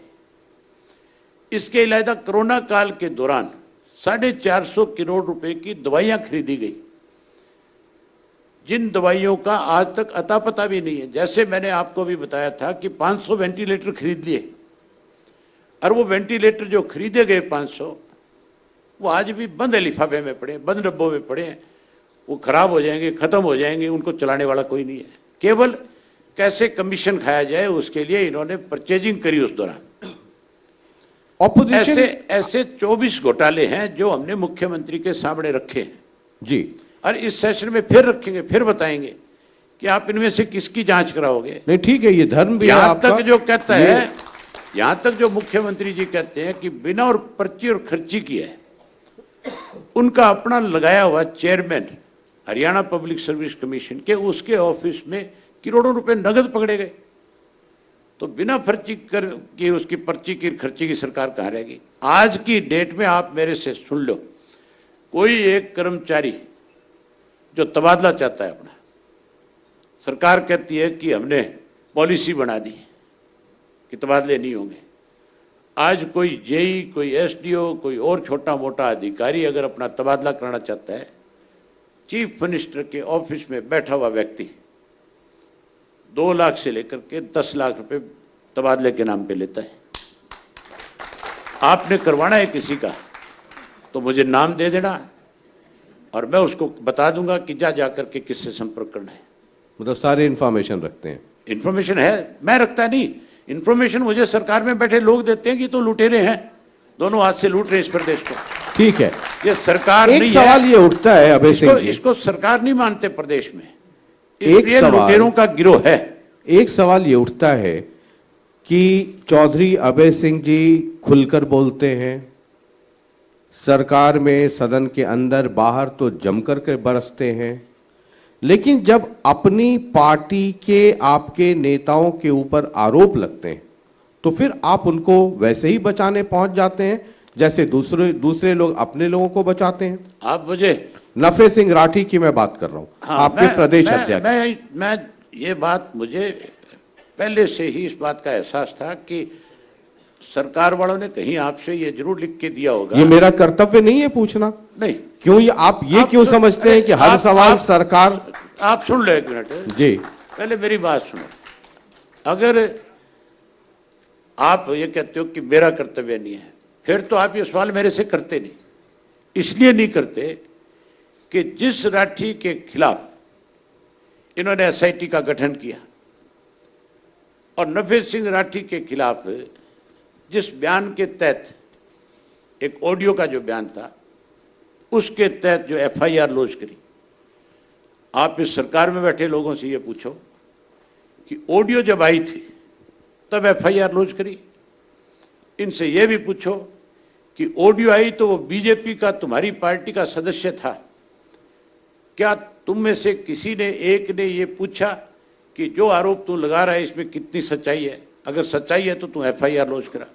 इसके अलावा कोरोना काल के दौरान 450 करोड़ रुपए की दवाइयां खरीदी गई, जिन दवाइयों का आज तक अता पता भी नहीं है। जैसे मैंने आपको भी बताया था कि 500 वेंटिलेटर खरीद लिए और वो वेंटिलेटर जो खरीदे गए 500, वो आज भी बंद लिफाफे में पड़े, बंद डब्बों में पड़े, वो खराब हो जाएंगे, खत्म हो जाएंगे, उनको चलाने वाला कोई नहीं है। केवल कैसे कमीशन खाया जाए उसके लिए इन्होंने परचेजिंग करी उस दौरान। ऑपोजिशन ऐसे 24 घोटाले हैं जो हमने मुख्यमंत्री के सामने रखे हैं जी, और इस सेशन में फिर रखेंगे, फिर बताएंगे कि आप इनमें से किसकी जांच कराओगे। नहीं ठीक है, ये धर्म भी है यहां आपका। तक जो कहता है, यहां तक जो मुख्यमंत्री जी कहते हैं कि बिना और पर्ची और खर्ची की है, उनका अपना लगाया हुआ chairman Haryana public service commission के, उसके ऑफिस में करोड़ों रुपए नगद पकड़े गए। तो बिना पर्ची कर की उसकी पर्ची की खर्ची की सरकार कहाँ रहेगी। आज की डेट में आप मेरे से सुन लो, कोई एक कर्मचारी जो तबादला चाहता है अपना, सरकार कहती है कि हमने पॉलिसी बना दी कि तबादले नहीं होंगे। आज कोई जेई, कोई एसडीओ, कोई और छोटा मोटा अधिकारी अगर अपना तबादला कराना चाहता है, चीफ मिनिस्टर के ऑफिस में बैठा हुआ व्यक्ति 2 लाख से लेकर के 10 लाख रुपए तबादले के नाम पे लेता है। आपने करवाना है किसी का तो मुझे नाम दे देना और मैं उसको बता दूंगा कि जा करके किससे संपर्क करना है। मतलब सारे इंफॉर्मेशन रखते हैं। इंफॉर्मेशन है, मैं रखता नहीं। इंफॉर्मेशन मुझे सरकार में बैठे लोग देते हैं कि तो लुटेरे हैं, दोनों हाथ से लूट रहे हैं इस प्रदेश को। ठीक है, ये सरकार एक नहीं सवाल है। ये उठता है अभय सिंह जी, इसको सरकार नहीं मानते प्रदेश में, एक ये सवाल लुटेरों का गिरोह है। एक सवाल ये उठता है कि चौधरी अभय सिंह जी खुलकर बोलते हैं, सरकार में सदन के अंदर बाहर तो जमकर के बरसते हैं, लेकिन जब अपनी पार्टी के आपके नेताओं के ऊपर आरोप लगते हैं तो फिर आप उनको वैसे ही बचाने पहुंच जाते हैं जैसे दूसरे लोग अपने लोगों को बचाते हैं। आप मुझे नफे सिंह राठी की मैं बात कर रहा हूं, हाँ, आपके प्रदेश अध्यक्ष। मैं ये बात, मुझे पहले से ही इस बात का एहसास था कि सरकार वालों ने कहीं आपसे ये जरूर लिख के दिया होगा। ये मेरा कर्तव्य नहीं है पूछना? नहीं, क्यों आप क्यों समझते हैं कि हर सवाल सरकार? आप सुन लो एक मिनट जी, पहले मेरी बात सुनो। अगर आप ये कहते हो कि मेरा कर्तव्य नहीं है, फिर तो आप ये सवाल मेरे से करते नहीं। इसलिए नहीं करते कि जिस राठी के खिलाफ इन्होंने एसआईटी का गठन किया और नफे सिंह राठी के खिलाफ जिस बयान के तहत, एक ऑडियो का जो बयान था उसके तहत जो एफआईआर लॉन्च करी, आप इस सरकार में बैठे लोगों से ये पूछो कि ऑडियो जब आई थी तब एफआईआर लॉन्च करी। इनसे ये भी पूछो कि ऑडियो आई तो वो बीजेपी का, तुम्हारी पार्टी का सदस्य था, क्या तुम में से किसी ने, एक ने ये पूछा कि जो आरोप तू लगा रहा है इसमें कितनी सच्चाई है? अगर सच्चाई है तो तू एफआईआर लॉन्च करा।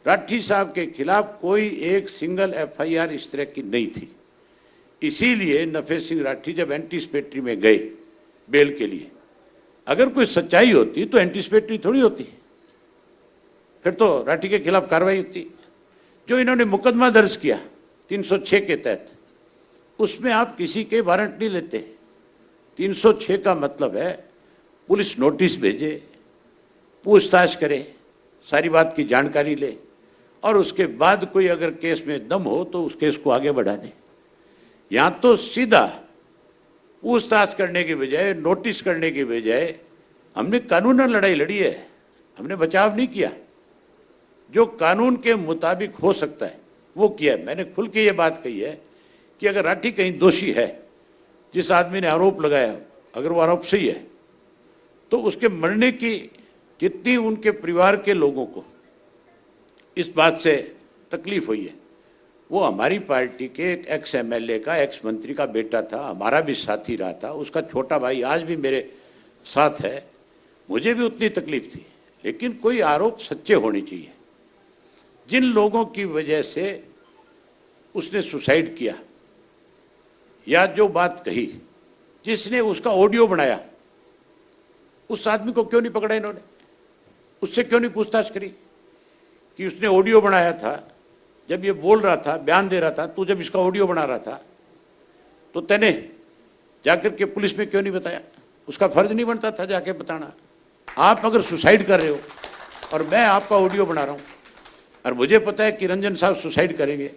राठी साहब के खिलाफ कोई एक सिंगल एफआईआर इस तरह की नहीं थी। इसीलिए नफे सिंह राठी जब एंटीसिपेटरी में गए बेल के लिए, अगर कोई सच्चाई होती तो एंटीसिपेटरी थोड़ी होती, फिर तो राठी के खिलाफ कार्रवाई होती। जो इन्होंने मुकदमा दर्ज किया 306 के तहत, उसमें आप किसी के वारंट नहीं लेते। 306 का मतलब है पुलिस नोटिस भेजे, पूछताछ करे, सारी बात की जानकारी ले और उसके बाद कोई अगर केस में दम हो तो उस केस को आगे बढ़ा दे। यहाँ तो सीधा पूछताछ करने के बजाय, नोटिस करने के बजाय हमने कानूनन लड़ाई लड़ी है, हमने बचाव नहीं किया। जो कानून के मुताबिक हो सकता है वो किया है। मैंने खुल के ये बात कही है कि अगर राठी कहीं दोषी है, जिस आदमी ने आरोप लगाया, अगर वो आरोप सही है तो उसके मरने की जितनी उनके परिवार के लोगों को इस बात से तकलीफ हुई है, वो हमारी पार्टी के एक एक्स एमएलए का, एक्स मंत्री का बेटा था, हमारा भी साथी रहा था, उसका छोटा भाई आज भी मेरे साथ है, मुझे भी उतनी तकलीफ थी। लेकिन कोई आरोप सच्चे होने चाहिए। जिन लोगों की वजह से उसने सुसाइड किया या जो बात कही, जिसने उसका ऑडियो बनाया, उस आदमी को क्यों नहीं पकड़ा इन्होंने? उससे क्यों नहीं पूछताछ करी कि उसने ऑडियो बनाया था, जब ये बोल रहा था, बयान दे रहा था, तू जब इसका ऑडियो बना रहा था तो तूने जाकर के पुलिस में क्यों नहीं बताया? उसका फर्ज नहीं बनता था जाके बताना? आप अगर सुसाइड कर रहे हो और मैं आपका ऑडियो बना रहा हूं और मुझे पता है कि रंजन साहब सुसाइड करेंगे,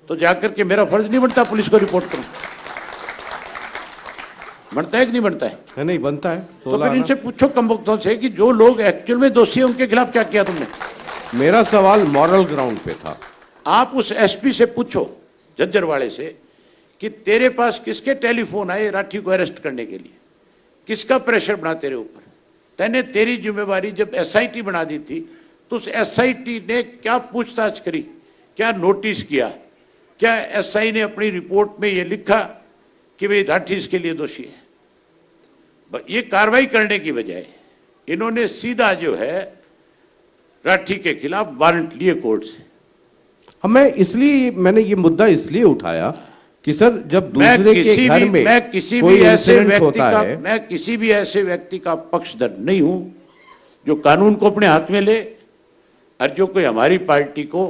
तो जाकर के मेरा फर्ज नहीं बनता पुलिस को रिपोर्ट करूं? बनता है कि नहीं बनता है? नहीं बनता है। तो फिर इनसे पूछो कमबख्तों से कि जो लोग एक्चुअल में दोषी हैं उनके खिलाफ क्या किया तुमने? मेरा सवाल मॉरल ग्राउंड पे था। आप उस एसपी से पूछो, झज्जरवाड़े से, कि तेरे पास किसके टेलीफोन आए राठी को अरेस्ट करने के लिए? किसका प्रेशर बना तेरे ऊपर? तैने तेरी जिम्मेवारी जब एसआईटी बना दी थी तो उस एसआईटी ने क्या पूछताछ करी, क्या नोटिस किया, क्या एसआई ने अपनी रिपोर्ट में ये लिखा कि भाई राठी इसके लिए दोषी है? ये कार्रवाई करने की बजाय इन्होंने सीधा जो है राठी के खिलाफ वारंट लिए कोर्ट से। अब मैंने ये मुद्दा इसलिए उठाया कि सर जब दूसरे के घर में मैं किसी भी ऐसे व्यक्ति का पक्षधर नहीं हूं जो कानून को अपने हाथ में ले और जो कोई हमारी पार्टी को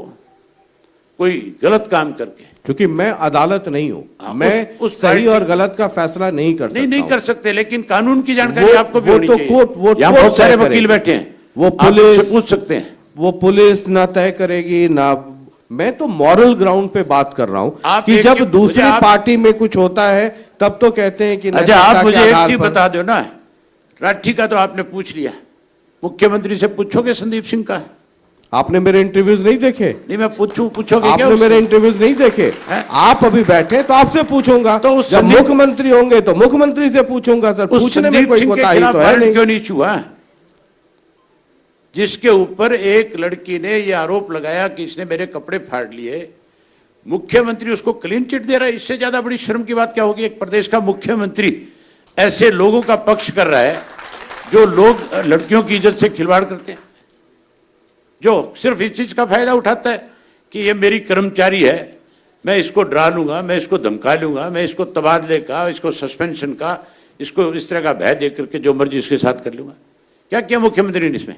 कोई गलत काम करके, क्योंकि मैं अदालत नहीं हूं, मैं उस सही और गलत का फैसला नहीं कर सकता। नहीं कर सकते, लेकिन कानून की जानकारी आपको भी होनी चाहिए। यहाँ बहुत सारे वकील बैठे हैं, वो पुलिस से पूछ सकते हैं। वो पुलिस ना तय करेगी ना, मैं तो मॉरल ग्राउंड पे बात कर रहा हूं कि जब दूसरी पार्टी में कुछ होता है तब तो कहते हैं कि अच्छा, आप मुझे एक चीज बता दो ना, राठी का तो आपने पूछ लिया, मुख्यमंत्री से पूछोगे संदीप सिंह का? आपने मेरे इंटरव्यूज नहीं देखे? नहीं, मैं पूछोगे क्या आपने उससे? मेरे इंटरव्यूज नहीं देखे? आप अभी बैठे तो आपसे पूछूंगा, तो जब मुख्यमंत्री होंगे तो मुख्यमंत्री से पूछूंगा। सर, पूछने में कोई कोताही तो है नहीं। क्यों नहीं छुआ? जिसके ऊपर एक लड़की ने यह आरोप लगाया कि इसने मेरे कपड़े फाड़ लिए, मुख्यमंत्री उसको क्लीन चिट दे रहा है। इससे ज्यादा बड़ी शर्म की बात क्या होगी? एक प्रदेश का मुख्यमंत्री ऐसे लोगों का पक्ष कर रहा है जो लोग लड़कियों की इज्जत से खिलवाड़ करते हैं, जो सिर्फ इस चीज का फायदा उठाता है कि ये मेरी कर्मचारी है, मैं इसको डरा लूंगा, मैं इसको धमका लूंगा, मैं इसको तबादले का, इसको सस्पेंशन का, इसको इस तरह का भय दे करके जो मर्जी इसके साथ कर लूंगा। क्या किया मुख्यमंत्री ने इसमें?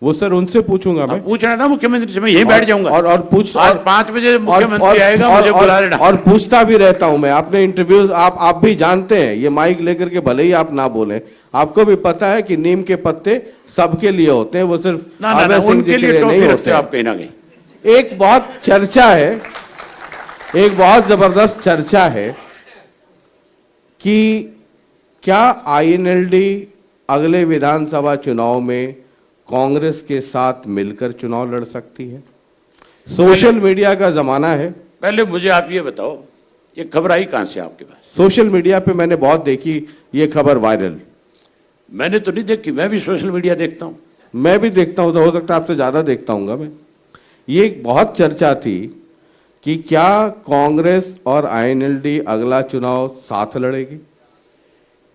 वो सर उनसे पूछूंगा मैं। पूछना था मुख्यमंत्री से, मैं यहीं बैठ जाऊंगा और पूछ आज 5 बजे मुख्यमंत्री आएगा, मुझे बुला लेना। और पूछता भी रहता हूं मैं। आपने इंटरव्यूज आप भी जानते हैं, ये माइक लेकर के भले ही आप ना बोले, आपको भी पता है कि नीम के पत्ते सबके लिए होते हैं, वो सिर्फ अभय सिंह जी के लिए नहीं होते। आप कहीं ना कहीं एक बहुत चर्चा है, एक बहुत जबरदस्त चर्चा है कि क्या आईएनएलडी अगले विधानसभा चुनाव में कांग्रेस के साथ मिलकर चुनाव लड़ सकती है? सोशल मीडिया का जमाना है। पहले मुझे आप ये बताओ, ये खबर आई कहां से आपके पास? सोशल मीडिया पे मैंने बहुत देखी ये खबर वायरल। मैंने तो नहीं देखी, मैं भी सोशल मीडिया देखता हूं। मैं भी देखता हूं, तो हो सकता है आपसे ज्यादा देखता हूंगा मैं। ये एक बहुत चर्चा थी कि क्या कांग्रेस और आईएनएलडी अगला चुनाव साथ लड़ेगी।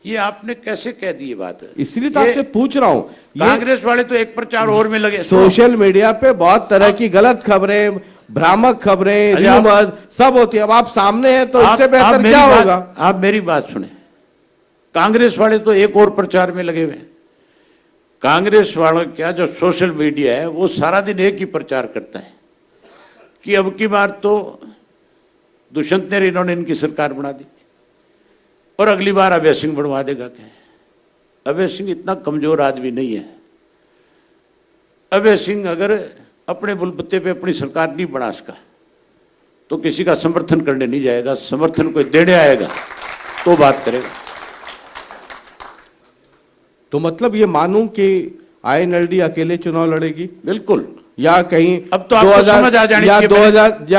ये आपने कैसे कह दी ये बात? इसलिए तो आपसे पूछ रहा हूं। कांग्रेस वाले तो एक प्रचार और में लगे। सोशल मीडिया पे बहुत तरह की गलत खबरें, भ्रामक खबरें, र्यूमर्स सब होती है। अब आप सामने हैं तो इससे बेहतर क्या होगा? आप मेरी बात सुने, कांग्रेस वाले तो एक और प्रचार में लगे हुए। कांग्रेस वालों क्या जो सोशल मीडिया है वो सारा दिन एक ही प्रचार करता है कि अब की बार तो दुष्यंत ने इन्होंने इनकी सरकार बना दी और अगली बार अभय सिंह बनवा देगा। क्या अभय सिंह इतना कमजोर आदमी नहीं है। अभय सिंह अगर अपने बुलबुत्ते पे अपनी सरकार नहीं बना सका तो किसी का समर्थन करने नहीं जाएगा, समर्थन कोई देने आएगा तो बात करेगा। तो मतलब ये मानूं कि आईएनएलडी अकेले चुनाव लड़ेगी? बिल्कुल। या कहीं अब तो आपको समझ आ जानी चाहिए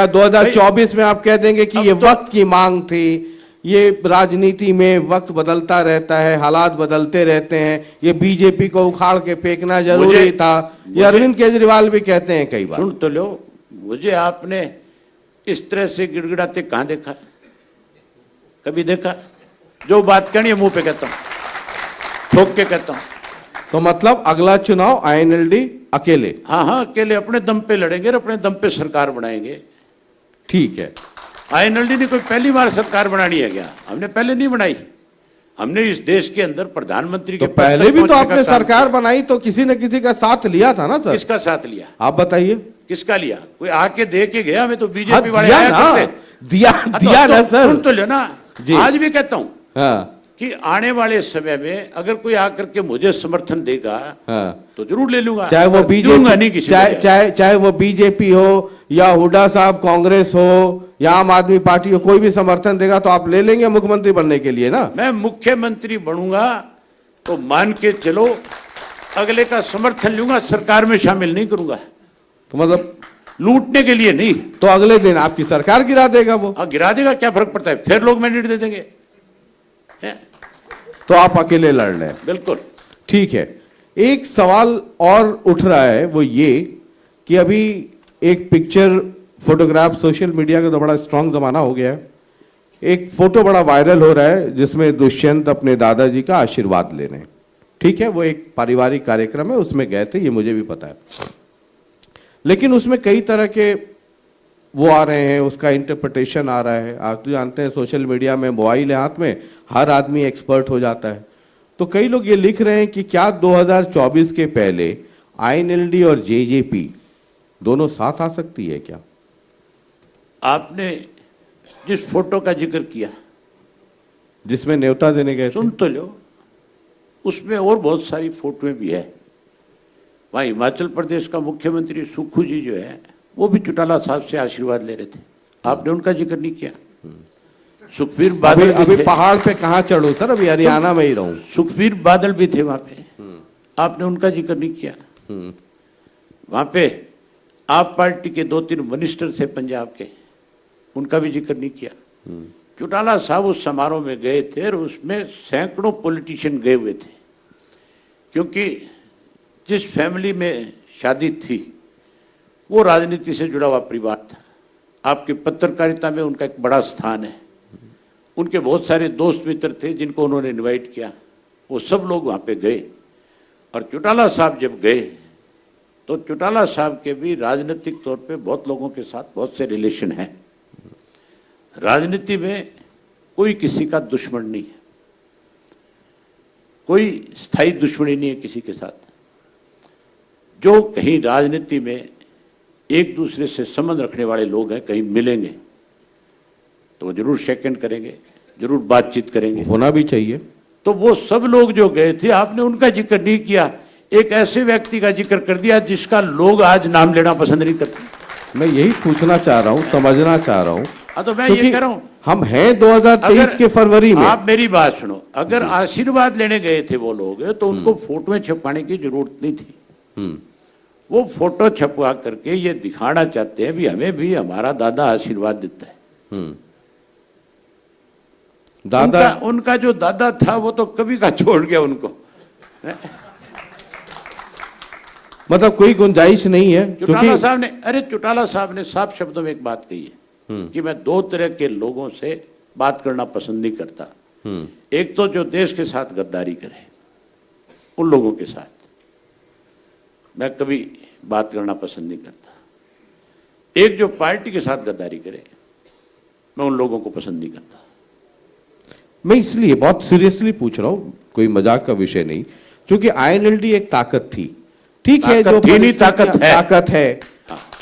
2024 में आप कह देंगे कि ये तो वक्त की मांग थी। ये राजनीति में वक्त बदलता रहता है, हालात बदलते रहते हैं, ये बीजेपी को उखाड़ के फेंकना जरूरी था। ये अरविंद केजरीवाल भी कहते हैं कई बार। सुन तो लो, मुझे आपने इस तरह से गिड़गिड़ाते कहां देखा? कभी देखा? जो बात कहनी है मुंह पे कहता हूं, ठोक के कहता हूं। तो मतलब अगला चुनाव आईएनएलडी अकेले? हाँ, अकेले अपने दम पे लड़ेंगे और अपने दम पे सरकार बनाएंगे। ठीक है। आईएनएलडी ने कोई पहली बार सरकार बनानी है क्या? हमने पहले नहीं बनाई। हमने इस देश के अंदर प्रधानमंत्री के पहले भी तो आपने सरकार बनाई तो किसी न किसी का साथ लिया था ना सर? किसका साथ लिया आप बताइए? किसका लिया? कोई आके दे के गया? हमें तो बीजेपी वाले आया करते। दिया ना सर। तो लेना। आज भी कहता हूं हाँ। कि आने वाले समय में अगर कोई आकर के मुझे समर्थन देगा तो जरूर ले लूंगा, चाहे वो बीजेपी, चाहे वो बीजेपी हो या हुड्डा साहब कांग्रेस हो या आम आदमी पार्टी हो, कोई भी समर्थन देगा तो आप ले लेंगे मुख्यमंत्री बनने के लिए ना? मैं मुख्यमंत्री बनूंगा तो मान के चलो अगले का समर्थन लूंगा, सरकार में शामिल नहीं करूंगा। तो मतलब लूटने के लिए नहीं। तो अगले दिन आपकी सरकार गिरा देगा वो? गिरा देगा, क्या फर्क पड़ता है? फिर लोग मैंडेट दे देंगे। तो आप अकेले लड़ रहे हैं? बिल्कुल ठीक है। एक सवाल और उठ रहा है, वो ये कि अभी एक पिक्चर फोटोग्राफ सोशल मीडिया का तो बड़ा स्ट्रांग जमाना हो गया है। एक फोटो बड़ा वायरल हो रहा है जिसमें दुष्यंत अपने दादाजी का आशीर्वाद ले रहे हैं। ठीक है, वो एक पारिवारिक कार्यक्रम है, उसमें गए थे, ये मुझे भी पता है। लेकिन उसमें कई तरह के वो आ रहे हैं, उसका इंटरप्रिटेशन आ रहा है। आप तो जानते हैं सोशल मीडिया में मोबाइल है हाथ में, हर आदमी एक्सपर्ट हो जाता है। तो कई लोग ये लिख रहे हैं कि क्या 2024 के पहले आईएनएलडी और जेजेपी दोनों साथ आ सकती है क्या? आपने जिस फोटो का जिक्र किया जिसमें न्योता देने गए, सुन तो लो, उसमें और बहुत सारी फोटोएं भी है। वहां हिमाचल प्रदेश का मुख्यमंत्री सुक्खू जी जो है वो भी चौटाला साहब से आशीर्वाद ले रहे थे, आपने उनका जिक्र नहीं किया। सुखबीर बादल अभी पहाड़ पे कहां चढ़ू सर, अभी हरियाणा में ही रहूं। सुखबीर बादल भी थे वहां पे, आपने उनका जिक्र नहीं किया। वहां पे आप पार्टी के 2-3 मिनिस्टर थे पंजाब के, उनका भी जिक्र नहीं किया। चौटाला साहब उस समारोह में गए थे और उसमें सैकड़ों पॉलिटिशियन गए हुए थे, क्योंकि जिस फैमिली में शादी थी वो राजनीति से जुड़ा हुआ परिवार था। आपकी पत्रकारिता में उनका एक बड़ा स्थान है। उनके बहुत सारे दोस्त मित्र थे जिनको उन्होंने इनवाइट किया, वो सब लोग वहाँ पे गए। और चौटाला साहब जब गए तो चौटाला साहब के भी राजनीतिक तौर पे बहुत लोगों के साथ बहुत से रिलेशन हैं। राजनीति में कोई किसी का दुश्मन नहीं है, कोई स्थायी दुश्मनी नहीं है किसी के साथ। जो कहीं राजनीति में एक दूसरे से संबंध रखने वाले लोग हैं, कहीं मिलेंगे तो वो जरूर शेक हैंड करेंगे, जरूर बातचीत करेंगे, होना भी चाहिए। तो वो सब लोग जो गए थे, आपने उनका जिक्र नहीं किया, एक ऐसे व्यक्ति का जिक्र कर दिया जिसका लोग आज नाम लेना पसंद नहीं करते। मैं यही पूछना चाह रहा हूं, समझना चाह रहा हूं। हाँ, तो मैं ये कह रहा हूं, हम हैं 2023 के फरवरी में। आप मेरी बात सुनो, अगर आशीर्वाद लेने गए थे वो लोग तो उनको फोटो में छपवाने की जरूरत नहीं थी। वो फोटो छपवा करके ये दिखाना चाहते हैं भी हमें भी हमारा दादा आशीर्वाद देता है। दादा उनका जो दादा था वो तो कभी का छोड़ गया उनको। मतलब कोई गुंजाइश नहीं है। चौटाला साहब ने साफ शब्दों में एक बात कही है कि मैं 2 तरह के लोगों से बात करना पसंद नहीं करता। एक तो जो देश के साथ गद्दारी करे, उन लोगों के साथ मैं कभी बात करना पसंद नहीं करता। एक जो पार्टी के साथ गद्दारी करे, मैं उन लोगों को पसंद नहीं करता। मैं इसलिए बहुत सीरियसली पूछ रहा हूं, कोई मजाक का विषय नहीं, क्योंकि आईएनएलडी एक ताकत थी। ठीक है, जो ताकत है,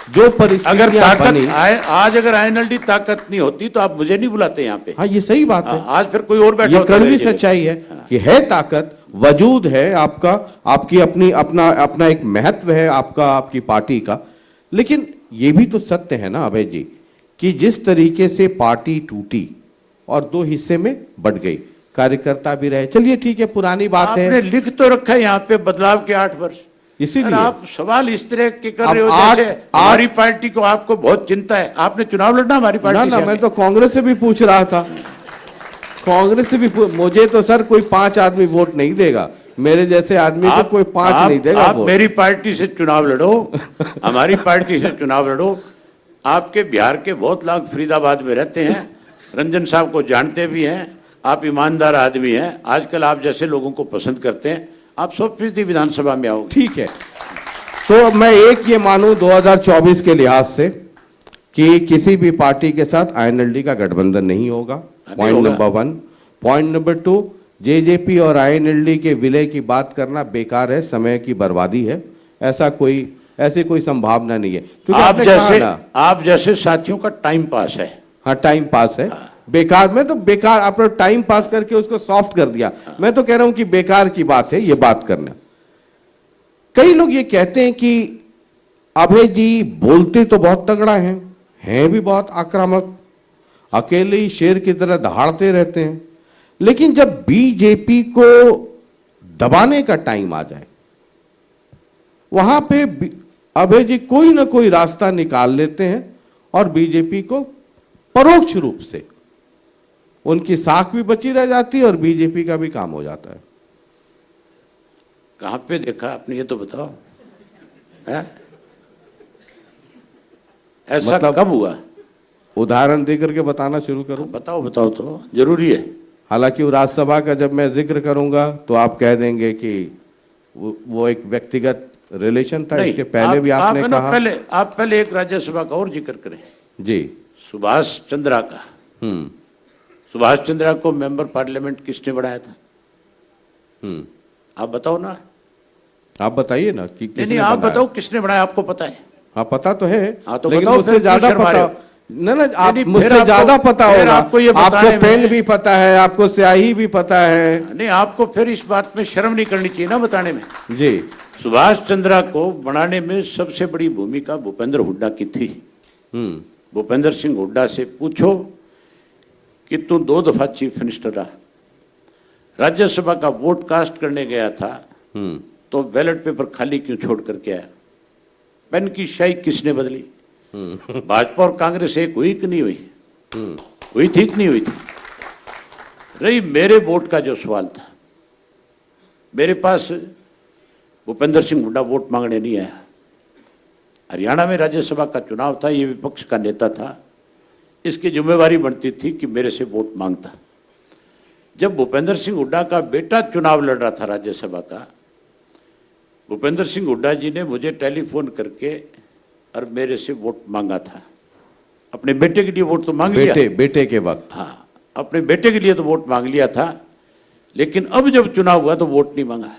जो परिस्थितियां अगर ताकत आज अगर आईएनएलडी ताकत नहीं होती तो आप मुझे नहीं बुलाते यहाँ पे। हाँ, ये सही बात है। आज फिर कोई और बैठा होता। ये कड़वी सच्चाई है कि है ताकत, वजूद है आपका, आपकी अपना एक महत्व है आपका, आपकी पार्टी का। लेकिन ये भी तो सत्य है ना अभय जी कि जिस तरीके से पार्टी टूटी और 2 हिस्से में बट गई, कार्यकर्ता भी रहे। चलिए ठीक है, पुरानी बात है। आपने लिख तो रखा है यहाँ पे बदलाव के 8 वर्ष, इसीलिए आप सवाल इस तरह के कर रहे हो जैसे हमारी पार्टी को आपको बहुत चिंता है। आपने चुनाव लड़ना हमारी पार्टी से? मैं तो कांग्रेस से भी पूछ रहा था, कांग्रेस से भी मुझे तो सर कोई 5 आदमी वोट नहीं देगा, मेरे जैसे आदमी को कोई 5 नहीं देगा। आप मेरी पार्टी से चुनाव लड़ो, हमारी पार्टी से चुनाव लड़ो। आपके बिहार के बहुत लोग फरीदाबाद में रहते हैं, रंजन साहब को जानते भी हैं, आप ईमानदार आदमी हैं। आजकल आप जैसे लोगों को पसंद करते हैं, आप 100% विधानसभा में आओ। ठीक है, तो मैं एक ये मानूं 2024 के लिहाज से कि किसी भी पार्टी के साथ आईएनएलडी का गठबंधन नहीं होगा। Point number 1। Point number 2, JJP और आईएनएलडी के विलय की बात करना बेकार है, समय की बर्बादी है। ऐसी कोई संभावना नहीं है, क्योंकि आप जैसे साथियों का टाइम पास है। हाँ, टाइम पास है। बेकार में तो बेकार आपने टाइम पास करके उसको सॉफ्ट कर दिया। मैं तो कह रहा हूं कि बेकार की बात है ये बात करना। कई लोग ये कहते हैं कि अभय जी बोलते तो बहुत तगड़ा हैं भी बहुत आक्रामक, अकेले ही शेर की तरह दहाड़ते रहते हैं, लेकिन जब बीजेपी को दबाने का टाइम आ जाए वहां पे अभय जी कोई ना कोई रास्ता निकाल लेते हैं और बीजेपी को परोक्ष रूप से उनकी साख भी बची रह जाती है और बीजेपी का भी काम हो जाता है। कहां पे देखा आपने, ये तो बताओ है? ऐसा मतलब कब हुआ? उदाहरण देकर के बताना शुरू करूं? बताओ तो जरूरी है। हालांकि वो राज्यसभा का जब मैं जिक्र करूंगा तो आप कह देंगे कि वो एक व्यक्तिगत रिलेशन था। इसके पहले भी आपने कहा। आप पहले एक राज्यसभा का और जिक्र करें जी, सुभाष चंद्रा का। सुभाष चंद्रा को मेंबर पार्लियामेंट किसने बनाया था? आप बताओ ना। आप बताइए ना कि नहीं, आप बताओ किसने बनाया, आपको पता है? हाँ, पता तो है। हाँ, तो लेकिन मुझसे ज्यादा पता ना, आप मुझसे ज्यादा पता होगा। आपको पेन भी पता है, आपको स्याही भी पता है। नहीं, आपको फिर इस बात में शर्म नहीं करनी चाहिए ना बताने में। जी, सुभाष चंद्रा को बनाने में सबसे बड़ी भूमिका भूपेंद्र हुड्डा की थी। भूपेंद्र सिंह हुड्डा से पूछो कि तू 2 दफा चीफ मिनिस्टर रहा, राज्यसभा का वोट कास्ट करने गया था तो बैलेट पेपर खाली क्यों छोड़ करके आया? पेन की स्याही किसने बदली? भाजपा और कांग्रेस एक हुई कि नहीं हुई? हुई थी कि नहीं हुई थी? रही मेरे वोट का जो सवाल था, मेरे पास भूपेंद्र सिंह हुड्डा वोट मांगने नहीं आया। हरियाणा में राज्यसभा का चुनाव था, ये विपक्ष का नेता था, इसकी जिम्मेवारी बनती थी कि मेरे से वोट मांगता। जब भूपेंद्र सिंह हुड्डा का बेटा चुनाव लड़ रहा था राज्यसभा का, भूपेंद्र सिंह हुड्डा जी ने मुझे टेलीफोन करके और मेरे से वोट मांगा था। अपने बेटे के लिए वोट तो मांग लिया, बेटे के वक्त, हाँ, अपने बेटे के लिए तो वोट मांग लिया था, लेकिन अब जब चुनाव हुआ तो वोट नहीं मांगा।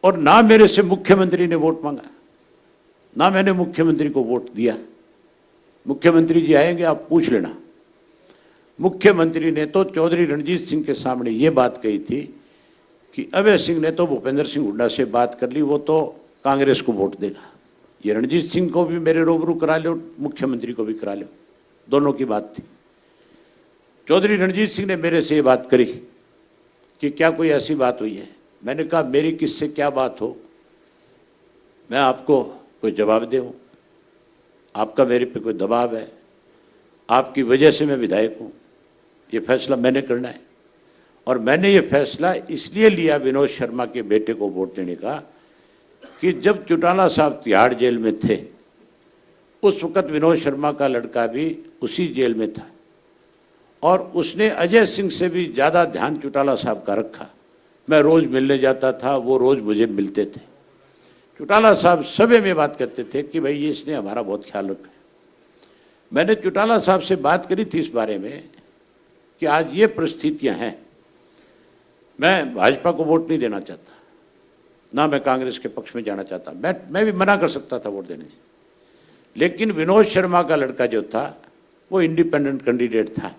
और ना मेरे से मुख्यमंत्री ने वोट मांगा, ना मैंने मुख्यमंत्री को वोट दिया। मुख्यमंत्री जी आएंगे, आप पूछ लेना। मुख्यमंत्री ने तो चौधरी रणजीत सिंह के सामने ये बात कही थी कि अभय सिंह ने तो भूपेंद्र सिंह हुड्डा से बात कर ली, वो तो कांग्रेस को वोट देगा। ये रणजीत सिंह को भी मेरे रूबरू करा लो, मुख्यमंत्री को भी करा लो, दोनों की बात थी। चौधरी रणजीत सिंह ने मेरे से ये बात करी कि क्या कोई ऐसी बात हुई है? मैंने कहा मेरी किससे क्या बात हो, मैं आपको कोई जवाब दूं? आपका मेरे पे कोई दबाव है? आपकी वजह से मैं विधायक हूं, ये फैसला मैंने करना है। और मैंने ये फैसला इसलिए लिया विनोद शर्मा के बेटे को वोट देने का कि जब चौटाला साहब तिहाड़ जेल में थे, उस वक्त विनोद शर्मा का लड़का भी उसी जेल में था और उसने अजय सिंह से भी ज़्यादा ध्यान चौटाला साहब का रखा। मैं रोज़ मिलने जाता था, वो रोज़ मुझे मिलते थे। चौटाला साहब सभी में बात करते थे कि भाई ये इसने हमारा बहुत ख्याल रखा है। मैंने चौटाला साहब से बात करी थी इस बारे में कि आज ये परिस्थितियां हैं, मैं भाजपा को वोट नहीं देना चाहता, ना मैं कांग्रेस के पक्ष में जाना चाहता। मैं भी मना कर सकता था वोट देने से, लेकिन विनोद शर्मा का लड़का जो था वो इंडिपेंडेंट कैंडिडेट था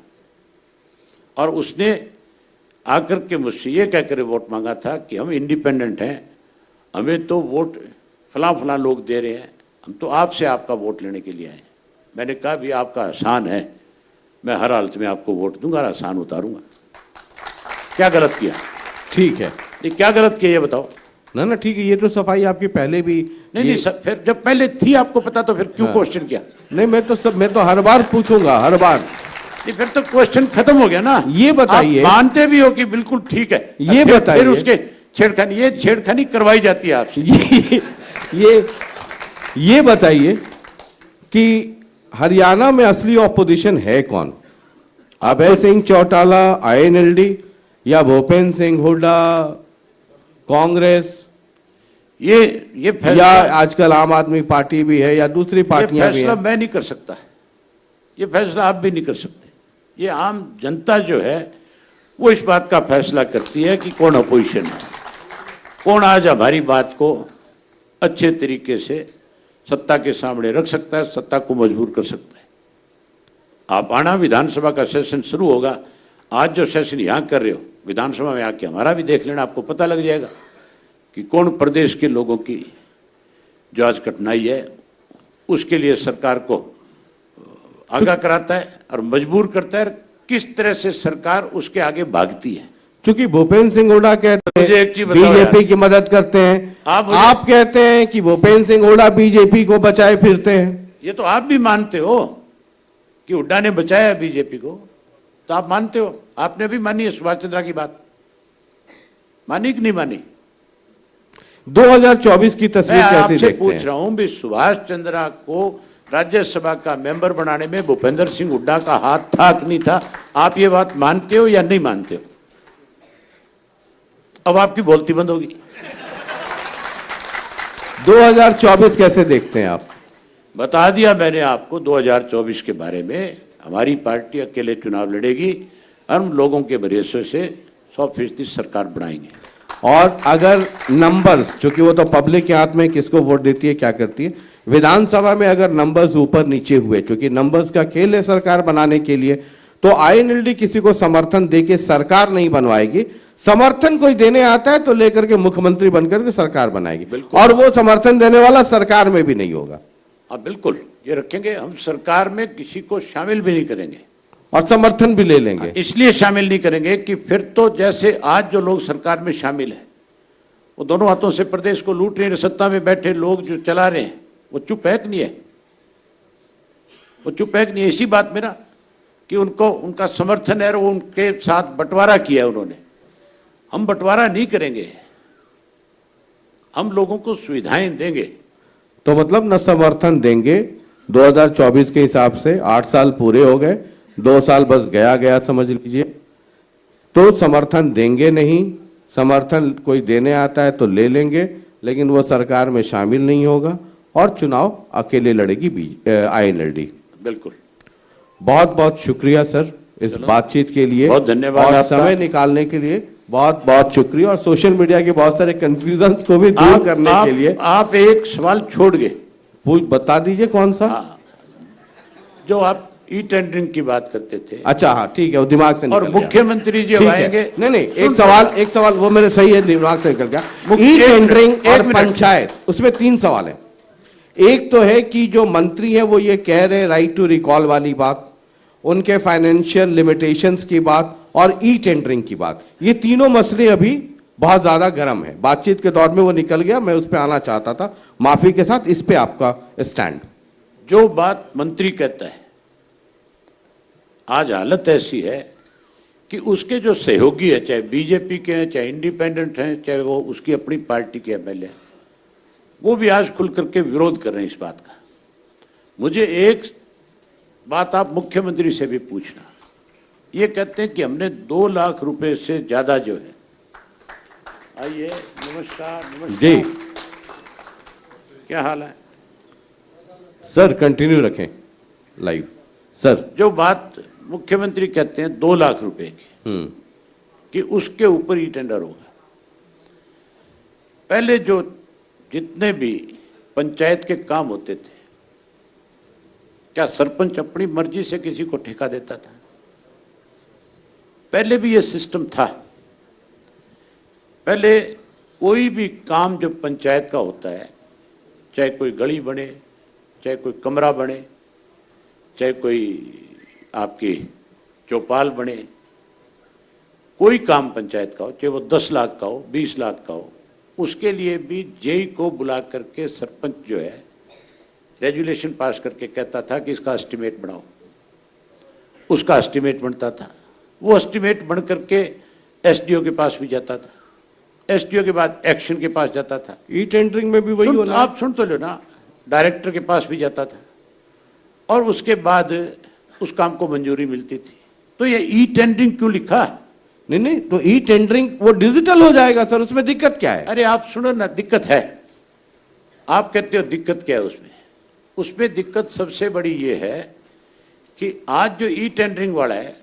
और उसने आकर के मुझसे ये कहकर वोट मांगा था कि हम इंडिपेंडेंट हैं, हमें तो वोट फलां लोग दे रहे हैं, हम तो आपसे आपका वोट लेने के लिए आए हैं। मैंने कहा भी आपका एहसान है, मैं हर हालत में आपको वोट दूंगा, एहसान उतारूंगा। क्या गलत किया? ठीक है, ये क्या गलत किया ये बताओ ना ठीक है, ये तो सफाई आपकी पहले भी नहीं फिर जब पहले थी आपको पता तो फिर क्यों क्वेश्चन किया? नहीं, मैं तो हर बार पूछूंगा, हर बार। फिर तो क्वेश्चन खत्म हो गया ना। ये बताइए, मानते भी हो कि बिल्कुल ठीक है, ये बताइए, फिर उसके छेड़खानी करवाई जाती है आपसे। ये बताइए कि हरियाणा में असली ऑपोजिशन है कौन? अभय सिंह चौटाला INLD या भूपेंद्र सिंह हुड्डा कांग्रेस, ये फैसला या आजकल आम आदमी पार्टी भी है या दूसरी पार्टियां भी हैं? फैसला मैं नहीं कर सकता, ये फैसला आप भी नहीं कर सकते। ये आम जनता जो है वो इस बात का फैसला करती है कि कौन अपोजिशन है, कौन आज हमारी बात को अच्छे तरीके से सत्ता के सामने रख सकता है, सत्ता को मजबूर कर सकता है। आप आना, विधानसभा का सेशन शुरू होगा, आज जो सेशन यहाँ कर रहे हो विधानसभा में आके हमारा भी देख लेना, आपको पता लग जाएगा कि कौन प्रदेश के लोगों की जो आज कठिनाई है उसके लिए सरकार को आगाह कराता है और मजबूर करता है, किस तरह से सरकार उसके आगे भागती है। क्योंकि भूपेंद्र सिंह हुड्डा कहते हैं बीजेपी की मदद करते हैं, आप कहते हैं कि भूपेंद्र सिंह हुड्डा बीजेपी को बचाए फिरते हैं। ये तो आप भी मानते हो कि हुड्डा ने बचाया बीजेपी को, तो आप मानते हो, आपने भी मानी है सुभाष चंद्रा की बात, मानी कि नहीं मानी? 2024 की तस्वीर कैसी देखते हैं? पूछ रहा हूं भी सुभाष चंद्रा को राज्यसभा का मेंबर बनाने में भूपेंद्र सिंह हुड्डा का हाथ था कि नहीं था? आप ये बात मानते हो या नहीं मानते हो? अब आपकी बोलती बंद होगी। 2024 कैसे देखते हैं आप? बता दिया मैंने आपको 2024 के बारे में। हमारी पार्टी अकेले चुनाव लड़ेगी, हम लोगों के भरोसे से 100% सरकार बनाएंगे। और अगर नंबर्स, चूंकि वो तो पब्लिक के हाथ में किसको वोट देती है क्या करती है, विधानसभा में अगर नंबर्स ऊपर नीचे हुए, क्योंकि नंबर्स का खेल है सरकार बनाने के लिए, तो INLD किसी को समर्थन देके सरकार नहीं बनवाएगी। समर्थन कोई देने आता है तो लेकर के मुख्यमंत्री बनकर के सरकार बनाएगी, और वो समर्थन देने वाला सरकार में भी नहीं होगा। हाँ बिल्कुल, ये रखेंगे, हम सरकार में किसी को शामिल भी नहीं करेंगे और समर्थन भी ले लेंगे। इसलिए शामिल नहीं करेंगे कि फिर तो जैसे आज जो लोग सरकार में शामिल है वो दोनों हाथों से प्रदेश को लूट रहे हैं। सत्ता में बैठे लोग जो चला रहे हैं वो चुप है कि नहीं है? वो चुप है कि नहीं है? इसी बात में ना कि उनको उनका समर्थन है और वो उनके साथ बंटवारा किया है उन्होंने। हम बंटवारा नहीं करेंगे, हम लोगों को सुविधाएं देंगे। तो मतलब न समर्थन देंगे। 2024 के हिसाब से 8 साल पूरे हो गए, 2 साल बस गया गया समझ लीजिए। तो समर्थन देंगे नहीं, समर्थन कोई देने आता है तो ले लेंगे, लेकिन वो सरकार में शामिल नहीं होगा और चुनाव अकेले लड़ेगी INLD। बिल्कुल। बहुत बहुत शुक्रिया सर इस बातचीत के लिए, बहुत धन्यवाद और आपका। समय निकालने के लिए बहुत बहुत शुक्रिया, और सोशल मीडिया के बहुत सारे कंफ्यूजन को भी दूर करने के लिए। आप एक सवाल छोड़ गए, बता दीजिए कौन सा? जो आप टेंडरिंग की बात करते थे। अच्छा हाँ ठीक है, वो दिमाग से निकल और गया। मुख्यमंत्री जी ठीक आएंगे। है। नहीं एक सवाल वो मेरे सही है, दिमाग से निकल गया। टेंडरिंग और पंचायत, उसमें 3 सवाल है। एक तो है कि जो मंत्री है वो ये कह रहे हैं राइट टू रिकॉल वाली बात, उनके फाइनेंशियल लिमिटेशंस की बात और टेंडरिंग की बात, ये तीनों मसले अभी बहुत ज्यादा गर्म है। बातचीत के दौर में वो निकल गया, मैं उस पर आना चाहता था, माफी के साथ। इस पे आपका स्टैंड? जो बात मंत्री कहता है, आज हालत ऐसी है कि उसके जो सहयोगी है, चाहे बीजेपी के हैं, चाहे इंडिपेंडेंट हैं, चाहे वो उसकी अपनी पार्टी के MLA, वो भी आज खुल करके विरोध कर रहे हैं इस बात का। मुझे एक बात आप मुख्यमंत्री से भी पूछना, ये कहते हैं कि हमने 2 लाख रुपए से ज्यादा जो है। आइए, नमस्कार। नमस्कार जी, क्या हाल है सर? कंटिन्यू रखें लाइव सर। जो बात मुख्यमंत्री कहते हैं 2 लाख रुपए की, कि उसके ऊपर ही टेंडर होगा। पहले जो जितने भी पंचायत के काम होते थे, क्या सरपंच अपनी मर्जी से किसी को ठेका देता था? पहले भी ये सिस्टम था। पहले कोई भी काम जो पंचायत का होता है, चाहे कोई गली बने, चाहे कोई कमरा बने, चाहे कोई आपकी चौपाल बने, कोई काम पंचायत का हो, चाहे वो 10 लाख का हो, 20 लाख का हो, उसके लिए भी जेई को बुला करके सरपंच जो है रेजुलेशन पास करके कहता था कि इसका एस्टिमेट बनाओ। उसका एस्टिमेट बनता था, वो एस्टिमेट बन करके SDO के पास भी जाता था, SDO के बाद एक्शन के पास जाता था। टेंडरिंग में भी वही होना है। आप सुन तो लो ना, डायरेक्टर के पास भी जाता था और उसके बाद उस काम को मंजूरी मिलती थी। तो ये टेंडरिंग क्यों लिखा? नहीं, तो टेंडरिंग वो डिजिटल हो जाएगा सर, उसमें दिक्कत क्या है? अरे आप सुनो ना, दिक्कत है। आप कहते हो दिक्कत क्या है उसमें? उसमें दिक्कत सबसे बड़ी ये है कि आज जो टेंडरिंग वाला है,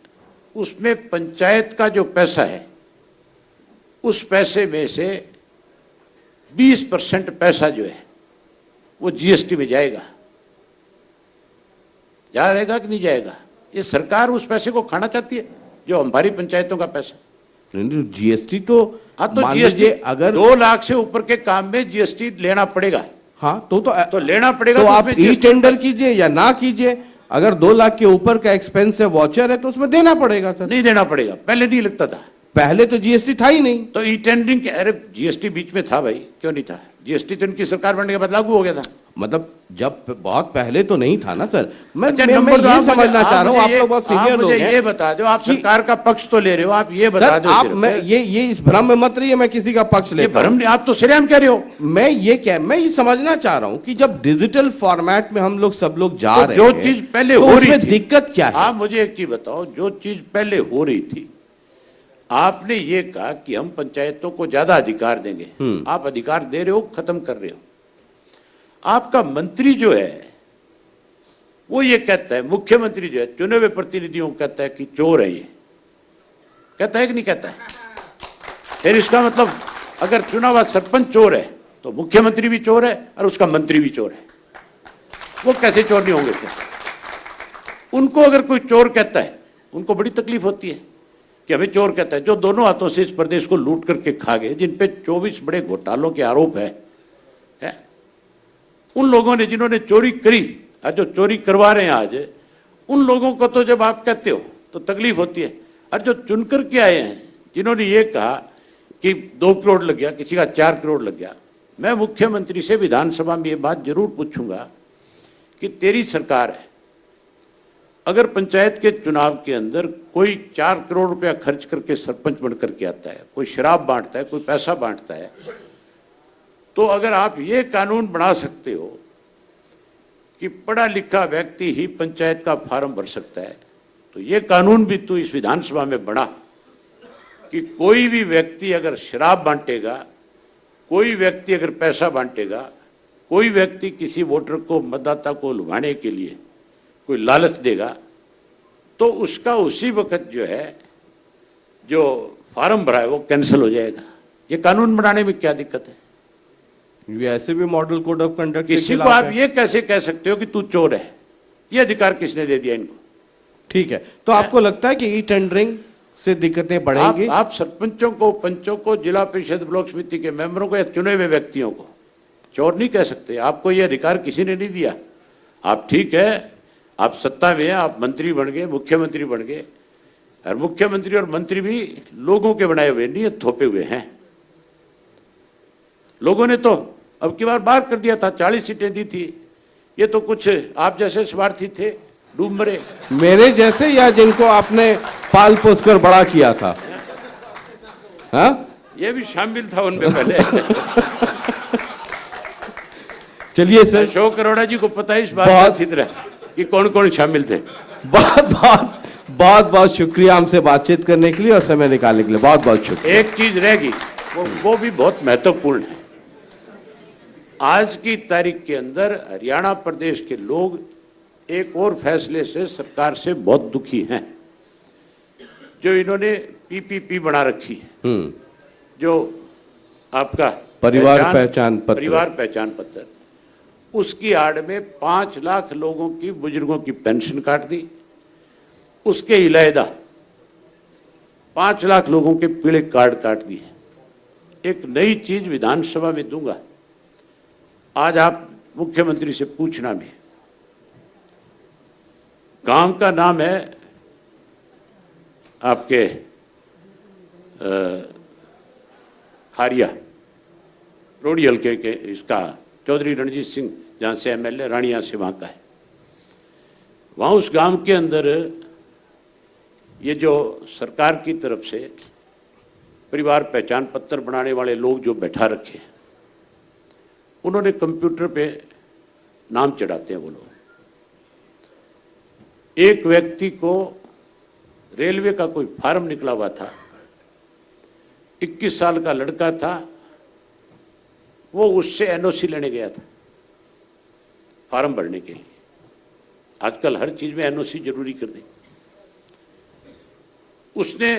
उसमें पंचायत का जो पैसा है, उस पैसे में से 20% पैसा जो है वो GST में जाएगा। जाएगा कि नहीं जाएगा? ये सरकार उस पैसे को खाना चाहती है, जो हमारी पंचायतों का पैसा। नहीं, GST तो हाँ, तो मान GST लीजिए अगर 2 लाख से ऊपर के काम में GST लेना पड़ेगा। हाँ तो लेना पड़ेगा। तो आप उसमें GST टेंडर कीजिए या ना कीजिए, अगर 2 लाख के ऊपर का एक्सपेंस है, वॉचर है, तो उसमें देना पड़ेगा सर। नहीं देना पड़ेगा, पहले नहीं लगता था। पहले तो GST था ही नहीं। तो टेंडरिंग के, अरे GST बीच में था भाई, क्यों नहीं था? GST तो इनकी सरकार बनने के बाद लागू हो गया था। मतलब जब बहुत पहले तो नहीं था ना सर। मैं अच्छा, मैं नंबर दो, ये आप समझना चाह रहा हूँ, आप मुझे लोग बहुत सीनियर लोग मुझे हैं। ये बता दो, आप कि- सरकार का पक्ष तो ले रहे हो, आप ये बता सर दो आप सिर्फ। मैं ये इस भ्रम में मत रहिए, मैं किसी का पक्ष ये लेता भ्रम हूं। नहीं, आप तो सरेआम कह रहे हो। मैं ये समझना चाह रहा हूं कि जब डिजिटल फॉर्मेट में हम लोग सब लोग जा तो रहे जो हैं, चीज पहले तो हो रही उसमें थी, दिक्कत क्या है? आप मुझे एक चीज बताओ, जो चीज पहले हो रही थी, आपने ये कहा कि हम पंचायतों को ज्यादा अधिकार देंगे। आप अधिकार दे रहे हो, खत्म कर रहे हो। आपका मंत्री जो है वो ये कहता है, मुख्यमंत्री जो है चुने हुए प्रतिनिधियों को कहता है कि चोर है ये। कहता है कि नहीं कहता है? फिर इसका मतलब अगर चुना हुआ सरपंच चोर है तो मुख्यमंत्री भी चोर है और उसका मंत्री भी चोर है। वो कैसे चोर नहीं होंगे फिर? उनको अगर कोई चोर कहता है, उनको बड़ी तकलीफ होती है कि हमें चोर कहता है। जो दोनों हाथों से इस प्रदेश को लूट करके खा गए, जिन पे 24 बड़े घोटालों के आरोप है, उन लोगों ने जिन्होंने चोरी करी और जो चोरी करवा रहे हैं आज, उन लोगों को तो जब आप कहते हो तो तकलीफ होती है। और जो चुनकर के आए हैं, जिन्होंने ये कहा कि 2 करोड़ लग गया, किसी का 4 करोड़ लग गया। मैं मुख्यमंत्री से विधानसभा में ये बात जरूर पूछूंगा कि तेरी सरकार है, अगर पंचायत के चुनाव के अंदर कोई 4 करोड़ रुपया खर्च करके सरपंच बन करके आता है, कोई शराब बांटता है, कोई पैसा बांटता है, तो अगर आप ये कानून बना सकते हो कि पढ़ा लिखा व्यक्ति ही पंचायत का फॉर्म भर सकता है, तो ये कानून भी तू इस विधानसभा में बना कि कोई भी व्यक्ति अगर शराब बांटेगा, कोई व्यक्ति अगर पैसा बांटेगा, कोई व्यक्ति किसी वोटर को, मतदाता को लुभाने के लिए कोई लालच देगा, तो उसका उसी वक्त जो है, जो फॉर्म भरा है वो कैंसिल हो जाएगा। ये कानून बनाने में क्या दिक्कत है? ये ऐसे भी मॉडल कोड ऑफ कंडक्ट किसी को आप ये कैसे कह सकते हो कि तू चोर है? ये अधिकार किसने दे दिया इनको? ठीक है, तो आपको लगता है कि ई टेंडरिंग से दिक्कतें बढ़ेंगी? आप सरपंचों को, पंचों को, जिला परिषद ब्लॉक समिति के मेंबरों को या चुने हुए व्यक्तियों को चोर नहीं कह सकते। आपको ये अधिकार किसी ने नहीं दिया। आप ठीक है, आप सत्ता में हैं, आप मंत्री बन गए, मुख्यमंत्री बन गए, और मुख्यमंत्री और मंत्री भी लोगों के बनाए हुए नहीं, थोपे हुए हैं। लोगों ने तो अब की बार कर दिया था, 40 सीटें दी थी। ये तो कुछ आप जैसे स्वार्थी थे, डूब मरे। मेरे जैसे या जिनको आपने पाल पोस कर बड़ा किया था? हाँ, ये भी शामिल था उनमें पहले। चलिए सर, अशोक अरोड़ा जी को पता है इस बात कि कौन कौन शामिल थे। बहुत बहुत शुक्रिया हमसे बातचीत करने के लिए और समय निकालने के लिए। बहुत बहुत शुक्रिया। एक चीज रहेगी, वो भी बहुत महत्वपूर्ण है। आज की तारीख के अंदर हरियाणा प्रदेश के लोग एक और फैसले से सरकार से बहुत दुखी हैं, जो इन्होंने पीपीपी बना रखी है, जो आपका परिवार पहचान पत्र, उसकी आड़ में 5 लाख लोगों की, बुजुर्गों की पेंशन काट दी। उसके इलावा 5 लाख लोगों के पीले कार्ड काट दिए। एक नई चीज विधानसभा में दूंगा, आज आप मुख्यमंत्री से पूछना भी। गांव का नाम है आपके खारिया, रोडी हल्के के, इसका चौधरी रणजीत सिंह जहाँ से एमएलए, रानिया से वहाँ का है। वहाँ उस गांव के अंदर ये जो सरकार की तरफ से परिवार पहचान पत्र बनाने वाले लोग जो बैठा रखे, उन्होंने कंप्यूटर पे नाम चढ़ाते हैं वो लोग। एक व्यक्ति को रेलवे का कोई फार्म निकला हुआ था, 21 साल का लड़का था, वो उससे एनओसी लेने गया था फार्म भरने के लिए। आजकल हर चीज में एनओसी जरूरी कर दी। उसने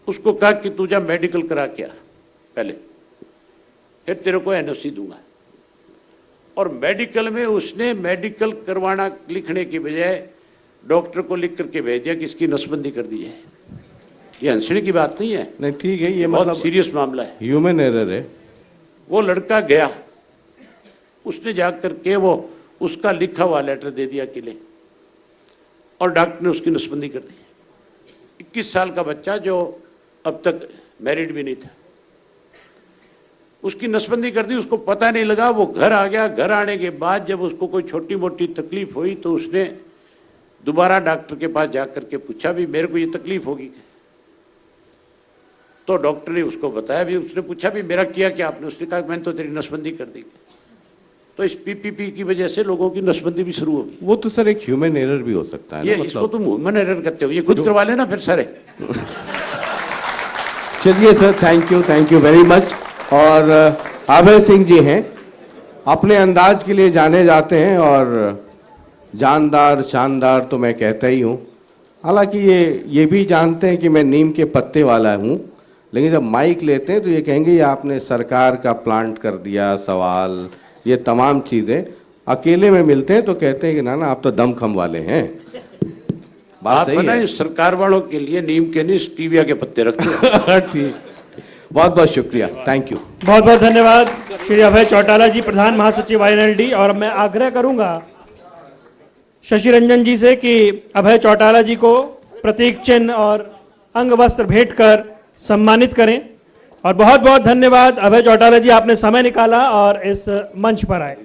उसको कहा कि तू जा मेडिकल करा के आ पहले, फिर तेरे को एनओसी दूंगा। और मेडिकल में उसने मेडिकल करवाना लिखने की बजाय डॉक्टर को लिख करके भेज दिया कि इसकी नसबंदी कर दी जाए। ये हंसने की बात नहीं है। नहीं, ठीक है, ये बहुत मतलब सीरियस मामला है, ह्यूमन एरर है। वो लड़का गया, उसने जाकर के वो उसका लिखा हुआ लेटर दे दिया किले, और डॉक्टर ने उसकी नसबंदी कर दी। 21 साल का बच्चा जो अब तक मैरिड भी नहीं था, उसकी नसबंदी कर दी। उसको पता नहीं लगा, वो घर आ गया। घर आने के बाद जब उसको कोई छोटी मोटी तकलीफ हुई तो उसने दोबारा डॉक्टर के पास जाकर के पूछा भी मेरे को ये तकलीफ होगी, तो डॉक्टर ने उसको बताया भी। उसने पूछा भी मेरा किया क्या आपने? उसने कहा मैंने तो तेरी नसबंदी कर दी। तो इस पीपीपी की वजह से लोगों की नसबंदी भी शुरू होगी। वो तो सर एक ह्यूमन एरर भी हो सकता है ये ना, इसको तुम ह्यूमन एरर कहते हो, ये खुद करवा लेना फिर सारे। चलिए sir, thank you very much. और अभय सिंह जी हैं, अपने अंदाज के लिए जाने जाते हैं और जानदार शानदार तो मैं कहता ही हूँ। हालांकि ये भी जानते हैं कि मैं नीम के पत्ते वाला हूँ, लेकिन जब माइक लेते हैं तो ये कहेंगे ये आपने सरकार का प्लांट कर दिया, सवाल, ये तमाम चीज़ें। अकेले में मिलते हैं तो कहते हैं कि ना आप तो दमखम वाले हैं। बात सही है। सरकार वालों के लिए नीम के नहीं स्टीविया के पत्ते रखते हैं। ठीक, बहुत बहुत शुक्रिया, थैंक यू। बहुत बहुत धन्यवाद श्री अभय चौटाला जी, प्रधान महासचिव INLD। और मैं आग्रह करूंगा शशि रंजन जी से कि अभय चौटाला जी को प्रतीक चिन्ह और अंग वस्त्र भेंट कर सम्मानित करें। और बहुत बहुत धन्यवाद अभय चौटाला जी, आपने समय निकाला और इस मंच पर आए।